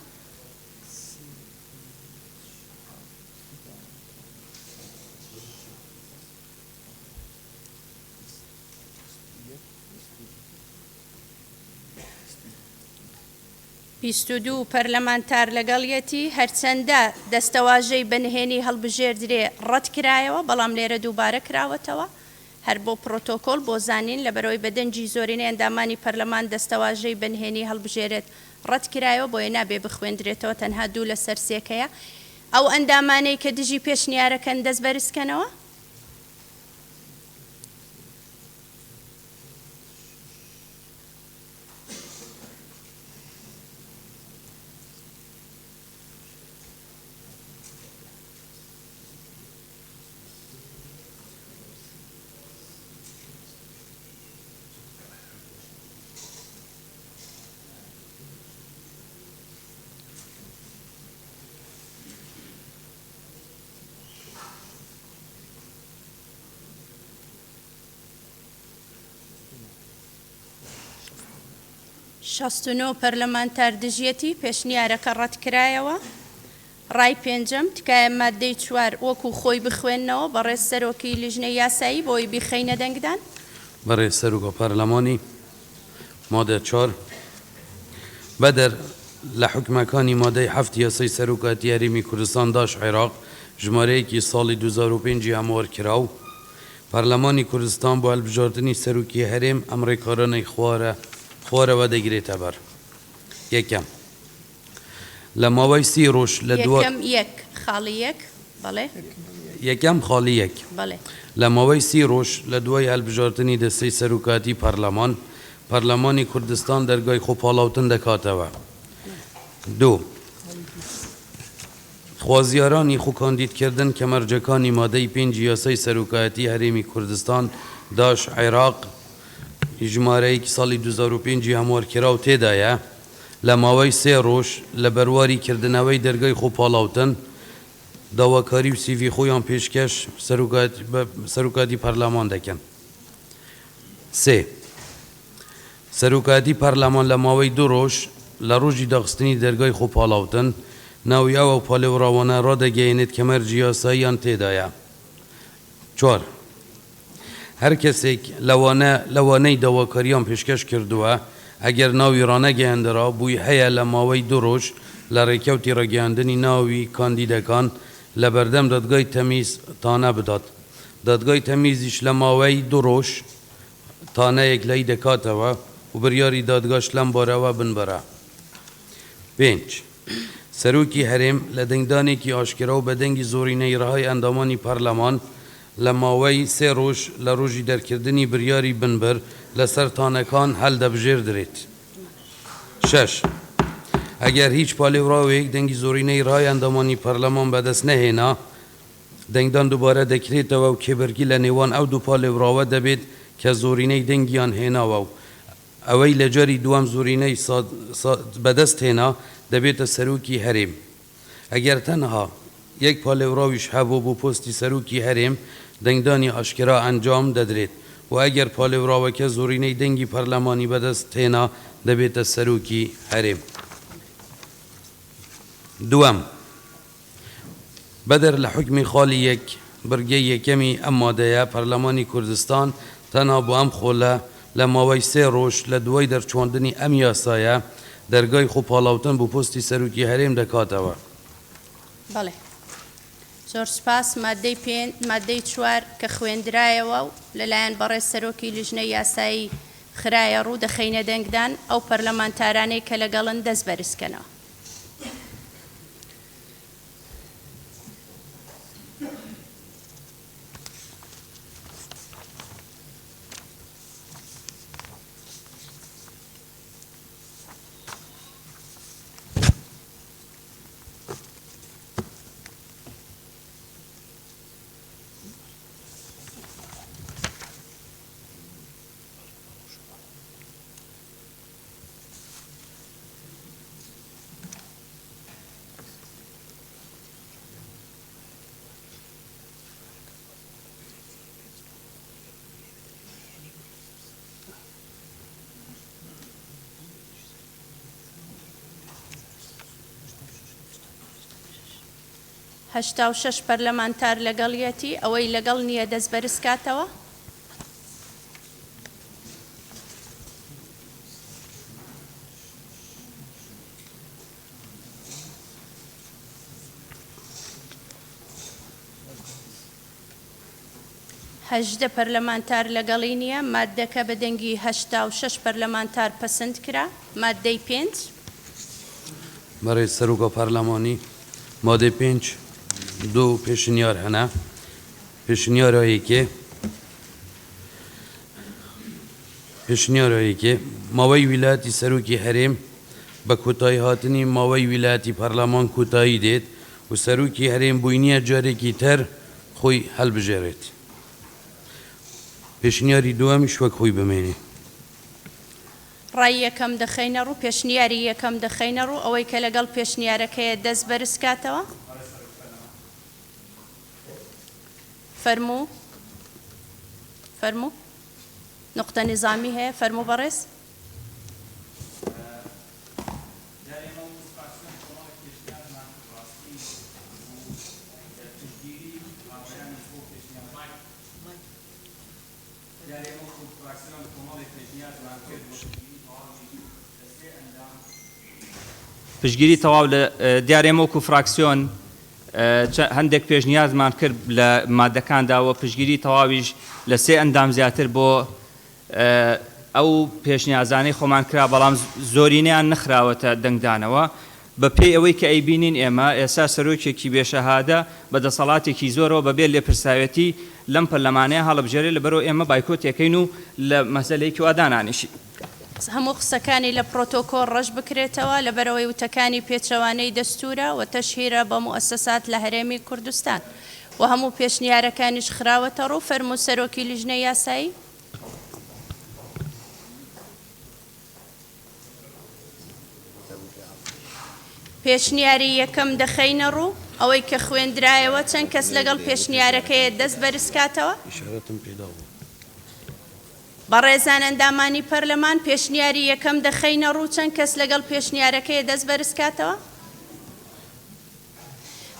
بیست و دوو پەرلەمانتار لەگەڵیەتی هەرچەندە دەستەواژەی بەنهێنی هەڵبژێردرێ ڕەت کرایەوە بەڵام لێرە دووبارە کراوەتەوە هەر بۆ پرۆتۆکۆل بۆ زانین لەبەرەوەی بەدەنجی زۆرینەی ئەندامانی پەرلەمان دەستەواژەی بەنهێنی هەڵبژێرێت ڕەت کرایەوە بۆیە نابێ بخوێندرێتەوە تەنها دوو لە سەر سێکەیە. ئەو ئەندامانەی کە دژی پێشنیارەکەن دەست بەرزکەنەوە. 69 پەرلەمانتار دژیەتی پێشنیارەکە ڕەتکرایەوە. ڕای پێنجەم تکایە مادەی 4 وەکو خۆی بخوێننەوە بەڕێز سەرۆکی لیژنەی یاسایی بۆی بیخەینە دەنگدان. برای سروک پارلمانی ماده 4 بدر لحکمکانی ماده 7 یاسای سروکاتی هەرێمی کوردستان داش عێراق ژمارەیەکی ساڵی 2005 ئامۆر کراو. پارلمانی کوردستان بۆ هەڵبژاردننی سەرروکی هەرێم ئەمریکارانەی خوارەوە دەگرێتە بەر. یەکەم لە ماوەی 30 ڕۆژ لە یەک خاڵی یەک بەڵێ یەکەم خاڵی یەک بەڵێ لە ماوەی 30 ڕۆژ لە دوای هەڵبژاردننی دەستەی سەرروکاتی پەرلەمانی کوردستان دەرگای خۆپاڵاوتن دەکاتەوە. 2 خوازیارانی خوکاندیدکردن کە مەرجەکانی مادەی 5 یاسای سەرروکایەتی هەرێمی کوردستان داش عێراق ژمارەیەکی ساڵی 2005 هەموار کراو تێدایە لە ماوەی 3 ڕۆژ لە بەرواری کردنەوەی دەرگای خۆپاڵاوتن داواکاری و سیڤی خۆیان پێشکەش سەرروکاتی پەرلەمان دەکەن. 3 سەرروکاتی پەرلەمان لە ماوەی 2 ڕۆژ لە ڕۆژی داخستنی دەرگای خۆپاڵاوتن ناوی ئەوە پاڵێوراوانە ڕادەگەیەنێت کە مەرجی یاساییان تێدایە. 4 هەر کەسێک لەوانەی داواکاریان پێشکەش کردووە ئەگەر ناوی ڕانەگەیاندرا بووی هەیە لە ماوەی 2 ڕۆژ لە ڕێکەوتی ڕێگەیاندنی ناوی کاندیدەکان لە بەردەم دادگای تەمیز تانە بدات. دادگای تەمیزیش لە ماوەی 2 ڕۆژ تانەیەک لای دەکاتەوە و بڕیاری دادگاش لەم بارەوە بنبەرە. 5 سەرۆکی هەرێم لە دەنگدانێکی ئاشکرا و بە دەنگی زۆرینەی ڕەهای ئەندامانی پەرلەمان لە ماوەی 3 ڕۆژ لە ڕۆژی دەرکردنی بڕیاری بنبەر لەسەر تانەکان هەڵدەبژێردرێت. 6 ئەگەر هیچ پاڵێوراوێک دەنگی زۆرینەی ڕای ئەندامانی پەرلەمان بەدەست نەهێنا دەنگدان دووبارە دەکرێتەوە و کێبەرگی لە نێوان ئەو دوو پاڵێوراوە دەبێت کە زۆرینەی دەنگیان هێناوە و ئەوەی لە جاری دووەم زۆرینەی بەدەست هێنا دەبێتە سەرۆکی هەرێم. ئەگەر تەنها یەک پاڵێوراویش هەبوو بۆ پۆستی سەرۆکی هەرێم دەنگدانی ئاشکرا ئەنجام دەدرێت و ئەگەر پاڵێوراوەکە زۆرینەی دەنگی پەرلەمانی بەدەست هێنا دەبێتە سەرۆکی هەرێم. دووەم بەدەر لە حکمی خاڵی یەک بڕگەی یەکەمی ئەم مادەیە پەرلەمانی کوردستان تەنها بۆ ئەم خۆلە لە ماوەی 3 ڕۆژ لە دوای دەرچواندنی ئەم یاسایە دەرگای خۆپاڵاوتن بۆ پۆستی سەرۆکی هەرێم دەکاتەوە. بەڵێ زۆر سپاس. مادەی 4 کە خوێندرایەوە و لەلایەن بەڕێز سەرۆکی لیژنەی یاسایی خرایە ڕوو دەخەینە دەنگدان ئەو پەرلەمانتارانەی کە لەگەڵن دەست بەرزکەنەوە. هەشتا و شەش پەرلەمانتار لەگەڵیەتی ئەوەی لەگەڵ نییە دەست بەرز کاتەوە. هەژدە پەرلەمانتار لەگەڵی نییە. مادەکە بە دەنگی 86 پەرلەمانتار پەسەند کرا. مادەی 5 بەڕێز سەرۆکە پەرلەمانی مادەی 5 دوو پێشنیار هەنا. پێشنیارەیەکێ ماوەی ویلایەتی سەرۆکی هەرێم بە کۆتایی هاتنی ماوەی ویلایەتی پەرلەمان کۆتایی دێت و سەرۆکی هەرێم بووی نییە جارێکی تر خۆی هەڵبژێڕێت. پێشنیاری دووەمیش وەک خۆی بمێنێ. ڕای یەکەم دەخەینە ڕوو. پێشنیاری یەکەم دەخەینە ڕوو ئەوەی کە لەگەڵ پێشنیارەکەیە دەست بەرز کاتەوە. فەرموو نقطە نظامی هەیە. فەرموو بەڕێز. پشگیری تەواو لە دیارێمەوەکو فراکسیۆن هەندێک پێشنیازمان کرد لە مادەکانداوە پشگیری تەواویش لە 3 ئەندام زیاتر بۆ ئەو پێشنیازانەی خۆمان کرا بەڵام زۆرینیان نەخراوەتە دەنگدانەوە بە پێی ئەوەی کە ئەیبینین ئێمە ئێستا سەرۆکێکی بێشەهادە بە دەسەڵاتێکی زۆرەوە بەبێ لێپرساوەتی لەم پەرلەمانەیە هەڵبژێرێ لەبەرەوە ئێمە بایکۆتێکەین و لە مەسەلەیەکی وادانانیشی هەموو قسەکانی لە پرۆتۆکۆل ڕەش بکرێتەوە لەبەرەوەی وتەکانی پێچەوانەی دەستورە و تەشهیرە بە موەسسەسات لە هەرێمی کوردستان و هەموو پێشنیارەکانیش خراوەتە ڕوو فەرموو سەرۆکی لیژنەی یاسایی. پێشنیاری یەکەم دەخەینە ڕوو ئەوەی کە خوێندرایەوە چەند کەس لەگەڵ پێشنیارەکەیە دەست بەرزکاتەوە. بەڕێزان ئەندامانی پەرلەمان پێشنیاری یەکەم دەخەینە ڕوو چەند کەس لەگەڵ پێشنیارەکەیە دەست بەرزکاتەوە.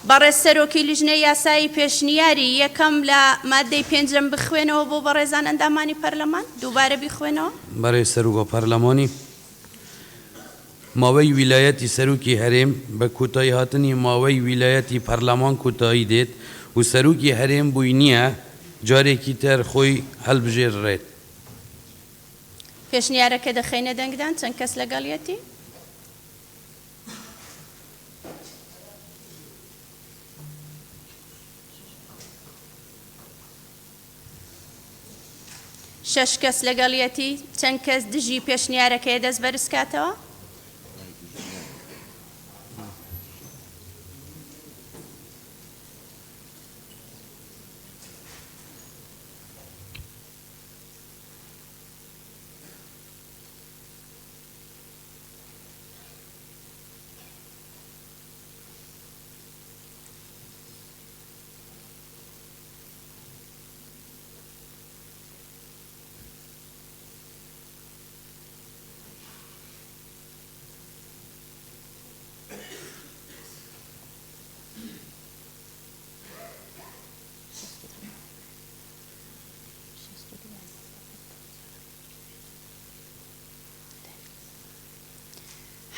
بەڕێز سەرۆکی لیژنەی یاسایی پێشنیاری یەکەم لە مادەی 5 بخوێنەوە بۆ بەڕێزان ئەندامانی پەرلەمان دووبارە بیخوێنەوە. بەڕێز سەرۆکە پەرلەمانی ماوەی ویلایەتی سەرۆکی هەرێم بە کۆتایی هاتنی ماوەی ویلایەتی پەرلەمان کۆتایی دێت و سەرۆکی هەرێم بووی نییە جارێکی تر خۆی هەڵبژێڕێت. پێشنیارەکە دەخەینە دەنگدان چەند کەس لەگەڵیەتی؟ شەش کەس لەگەڵیەتی چەند کەس دژی پێشنیارەکەیە دەست بەرزکاتەوە؟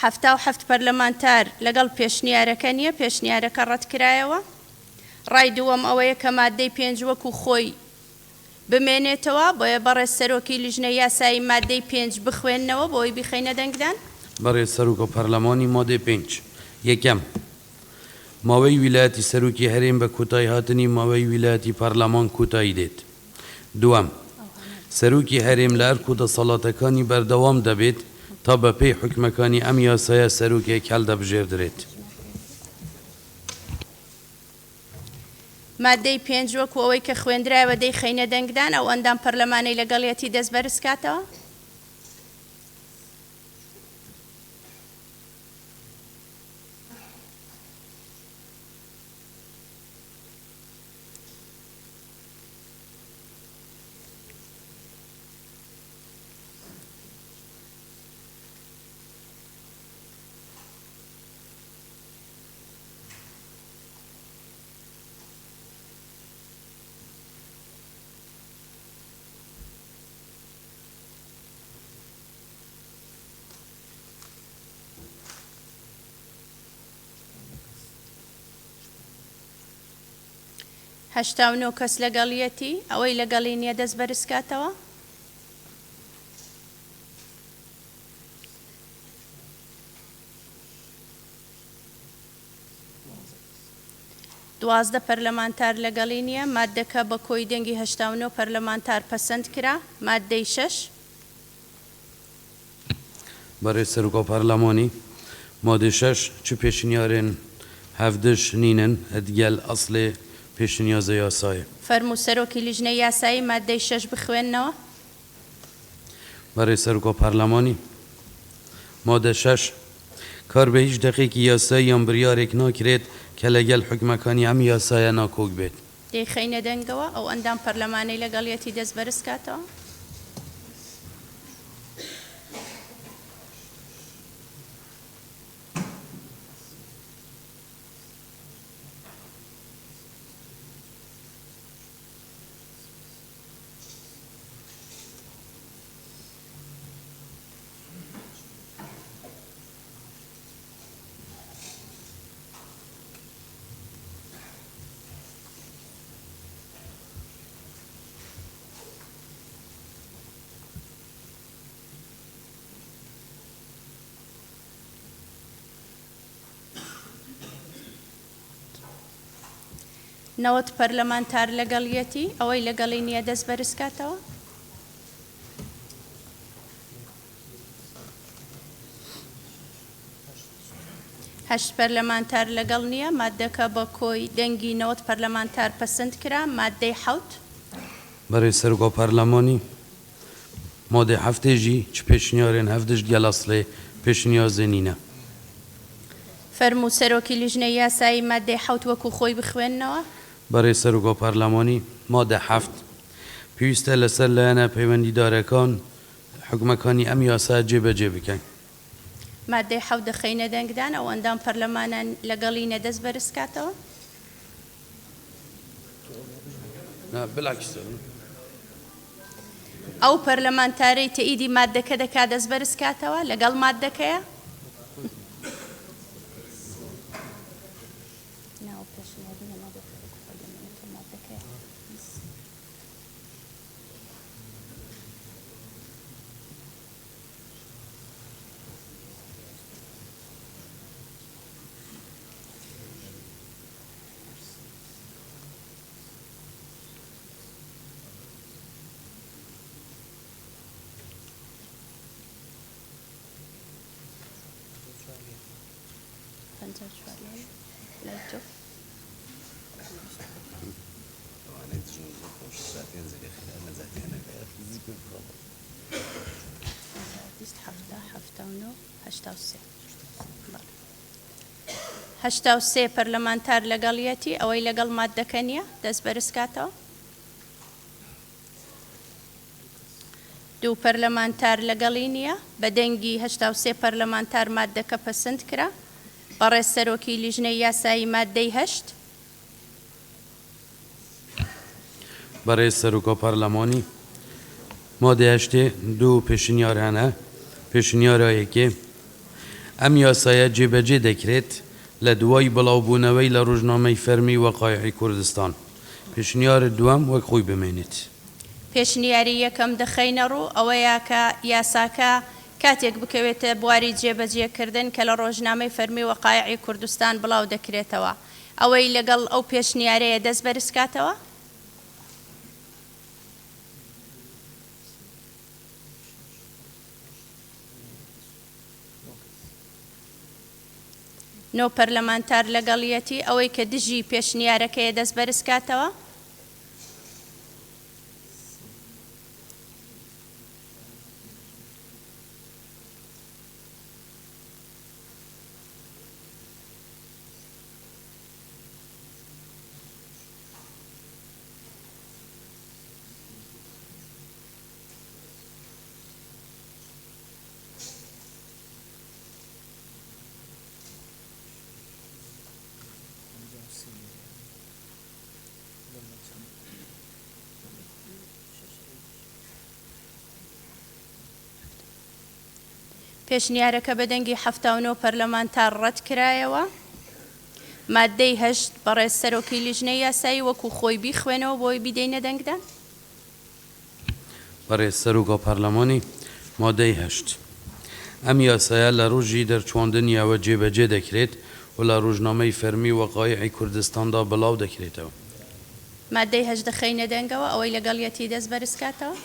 هەفتا و هەفت پەرلەمانتار لەگەڵ پێشنیارەکە نییە پێشنیارەکە ڕەتکرایەوە. ڕای دووەم ئەوەیە کە مادەی 5 وەکو خۆی بمێنێتەوە بۆیە بەڕێز سەرۆکی لیژنەی یاسایی مادەی 5 بخوێننەوە بۆی بخەینە دەنگدان. بەڕێز سەرۆکە پەرلەمانی مادەی 5 یەکەم ماوەی ویلایەتی سەرۆکی هەرێم بە کۆتایی هاتنی ماوەی ویلایەتی پەرلەمان کۆتایی دێت. دووەم سەرۆکی هەرێم لە ئەرک و دەسەڵاتەکانی بەردەوام دەبێت تا بە پێی حکومەکانی ئەم یاسایە سەرۆکێک هەڵدەبژێردرێت. مادەی 5 وەکو ئەوەی کە خوێندرایەوە دەیخەینە دەنگدان ئەو ئەندام پەرلەمانەی لەگەڵیەتی دەست بەرزکاتەوە. هەشتا و نۆ کەس لەگەڵیەتی ئەوەی لەگەڵی نییە دەست بەرزکاتەوە. دوازدە پەرلەمانتار لەگەڵی نییە مادەکە بە کۆی دەنگی 89 پەرلەمانتار پەسەند کرا. مادەی 6 بەڕێز سەرۆکە پەرلەمانی مادەی 6 چ پێشنیارên هەفتش نینن ئەدگەل ئەسڵێ پێشنیازە یاسایە. فەرموو سەرۆکی لیژنەی یاسایی مادەی 6 بخوێننەوە. بەڕێز سەرۆکە پەرلەمانی مادە 6 کار بە هیچ دەقێکی یاسایی یان بڕیارێک ناکرێت کە لەگەڵ حکومەکانی ئەم یاسایە ناکۆک بێت. دەیخەینە دەنگەوە ئەو ئەندام پەرلەمانەی لەگەڵیەتی دەست بەرزکاتەوە. نەوەت پەرلەمانتار لەگەڵیەتی ئەوەی لەگەڵی نییە دەست بەرزکاتەوە. هەشت پەرلەمانتار لەگەڵ نییە مادەکە بە کۆی دەنگی نەوەت پەرلەمانتار پەسەند کرا مادەی حەوت. برای سەرۆکا پەرلەمانی مادەی هەفتێژی چ پێشنیارێن هەفتش گەڵەسڵێ پێشنیازێ نینە. فەرموو سەرۆکی لیژنەی یاسایی مادەی حەوت وەکو خۆی بخوێننەوە. برای سەرۆکا پەرلەمانی مادە هەفت پێویستە لەسەر لایەنە پەیوەندیدارەکان حکومەکانی ئەم یاسا جێبەجێ بکەین. مادەی حەوت دەخەینە دەنگدان ئەو ئەندام پەرلەمانان لەگەڵی نەدەست بەرزکاتەوە. ئەو پەرلەمانتارەی تەئیدی مادەکە دەکات دەست بەرزکاتەوە لەگەڵ مادەکەیە. هەشتا و سێ پەرلەمانتار لەگەڵیەتی ئەوەی لەگەڵ مادەکە نییە دەست بەرزکاتەوە. دوو پەرلەمانتار لەگەڵی نییە بە دەنگی هەشتا و سێ پەرلەمانتار مادەکە پەسەند کرا بەڕێز سەرۆکی لیژنەی یاسایی مادەی هەشت. برای سەرۆکا پەرلەمانی مادەی هەشتێ دوو پێشنیار هەنە. پێشنیارایەکێ ئەم یاسایە جێبەجێ دەکرێت لە دوای بڵاوبوونەوەی لە ڕۆژنامەی فەرمی وەقایعی کوردستان. پێشنیار دووەم وەک خۆی بمێنێت. پێشنیاری یەکەم دەخەینە ڕوو ئەوەیە کە یاساکە کاتێک بکەوێتە بواری جێبەجێکردن کە لە ڕۆژنامەی فەرمی وەقایعی کوردستان بڵاو دەکرێتەوە ئەوەی لەگەڵ ئەو پێشنیارەیە دەست بەرزکاتەوە. نۆ پەرلەمانتار لەگەڵیەتی ئەوەی کە دژی پێشنیارەکەیە دەست بەرزکاتەوە. پێشنیارەکە بە دەنگی 79 پەرلەمانتار ڕەت کرایەوە. مادەی هەشت بەڕێز سەرۆکی لیژنەی یاسایی وەکو خۆی بیخوێنەوە بۆی بیدەینە دەنگدان. برای سەرۆکا پەرلەمانی مادەی هەشت ئەم یاسایە لە ڕۆژی دەرچواندنیەوە جێبەجێ دەکرێت و لە ڕۆژنامەی فەرمی وەقایعی کوردستاندا بڵاو دەکرێتەوە. مادەی هەشت دەخەینە دەنگەوە ئەوەی لەگەڵیەتی دەست بەرزکاتەوە.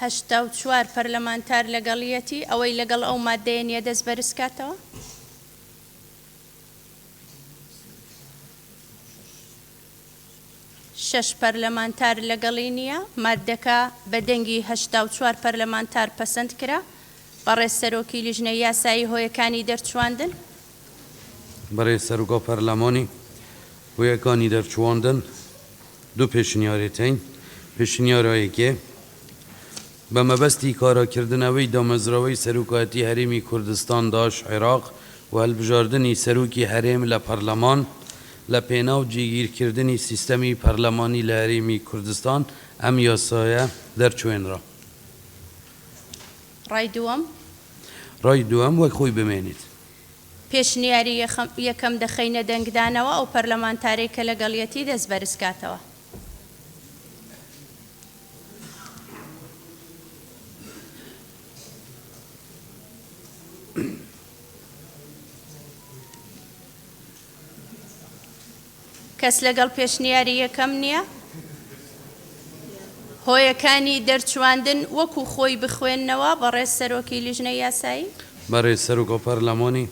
هەشتا و چوار پەرلەمانتار لەگەڵیەتی ئەوەی لەگەڵ ئەو مادەیە نییە دەست بەرزکاتەوە. شەش پەرلەمانتار لەگەڵی نییە مادەکە بە دەنگی هەشتا و چوار پەرلەمانتار پەسەند کرا بەڕێز سەرۆکی لیژنەی یاسایی هۆیەکانی دەرچواندن. برای سەرۆکا پەرلەمانی هۆیەکانی دەرچواندن دوو پێشنیارێتین. پێشنیارایەکێ بە مەبەستی کاراکردنەوەی دامەزراوەی سەرۆکایەتی هەرێمی کوردستان داش عێراق و هەڵبژاردنی سەرۆکی هەرێم لە پەرلەمان لە پێناو جێگیرکردنی سیستەمی پەرلەمانی لە هەرێمی کوردستان ئەم یاسایە دەرچوێنرا. ڕای دووەم ڕای دووەم وەک خۆی بمێنیت. پێشنیاری یەکەم دەخەینە دەنگدانەوە ئەو پەرلەمانتارەی کە لەگەڵیەتی دەست بەرزکاتەوە. کەس لەگەڵ پێشنیاری یەکەم نییە؟ هۆیەکانی دەرچواندن وەکو خۆی بخوێندنەوە بەڕێز سەرۆکی لیژنەی یاسایی؟ بەڕێز سەرۆکە پەرلەمانی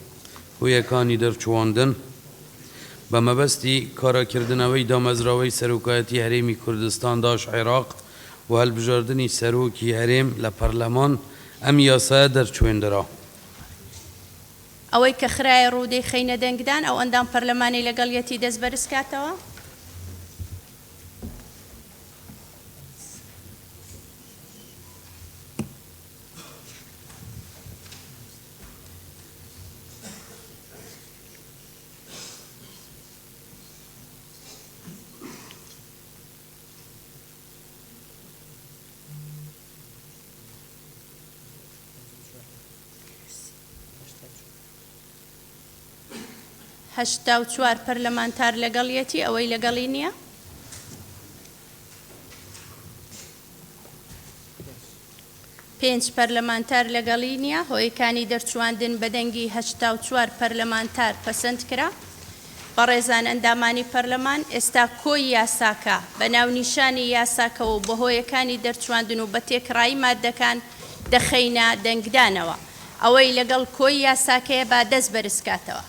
هۆیەکانی دەرچواندن بە مەبەستی کارەکردنەوەی دامەزراوەی سەرۆکایەتی هەرێمی کوردستان داش عێراق و هەڵبژاردننی سەرۆکی هەرێم لە پەرلەمان ئەم یاسایە دەرچوێندرا. ئەوەی کە خراە ڕوودەی خەینە دەنگدان ئەو ئەندام پەرلەمانی لەگەڵیەتی دەست بەرزکاتەوە؟ هەشتا و چوار پەرلەمانتار لەگەڵیەتی ئەوەی لەگەڵی نییە؟ پێنج پەرلەمانتار لەگەڵی نییە هۆیەکانی دەرچواندن بە دەنگی هەشتا و چوار پەرلەمانتار پەسەند کرا. بەڕێزان ئەندامانی پەرلەمان ئێستا کۆی یاساکە بە ناونیشانی یاساکەوە و بە هۆیەکانی دەرچواندن و بە تێکڕایی مادەکان دەخەینە دەنگدانەوە. ئەوەی لەگەڵ کۆی یاساکەیە با دەست بەرزکاتەوە.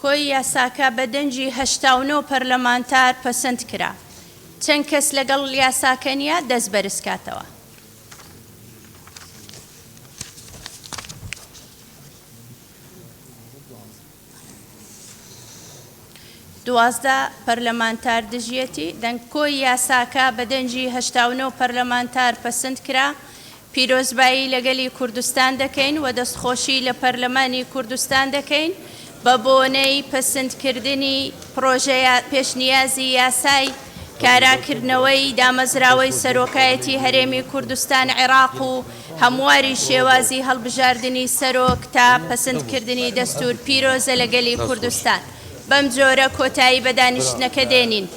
کۆی یاساکە بە دەنجی 89 پەرلەمانتار پەسەند کرا. چەند کەس لەگەڵ یاساکە نیە دەست بەرزکاتەوە. دوازدە پەرلەمانتار دژیەتی دەنگ کۆی یاساکە بە دەنجی 89 پەرلەمانتار پەسەند کرا. پیرۆزبایی لەگەلی کوردستان دەکەین و دەستخۆشی لە پەرلەمانی کوردستان دەکەین بە بۆنەی پەسەندکردنی پرۆژە پێشنیازی یاسای کاراکردنەوەی دامەزراوەی سەرۆکایەتی هەرێمی کوردستان عێراق و هەمواری شێوازی هەڵبژاردننی سەرۆک تا پەسەندکردنی دەستور پیرۆزە لەگەلی کوردستان. بەم جۆرە کۆتایی بە دانیشتنەکە دێنین.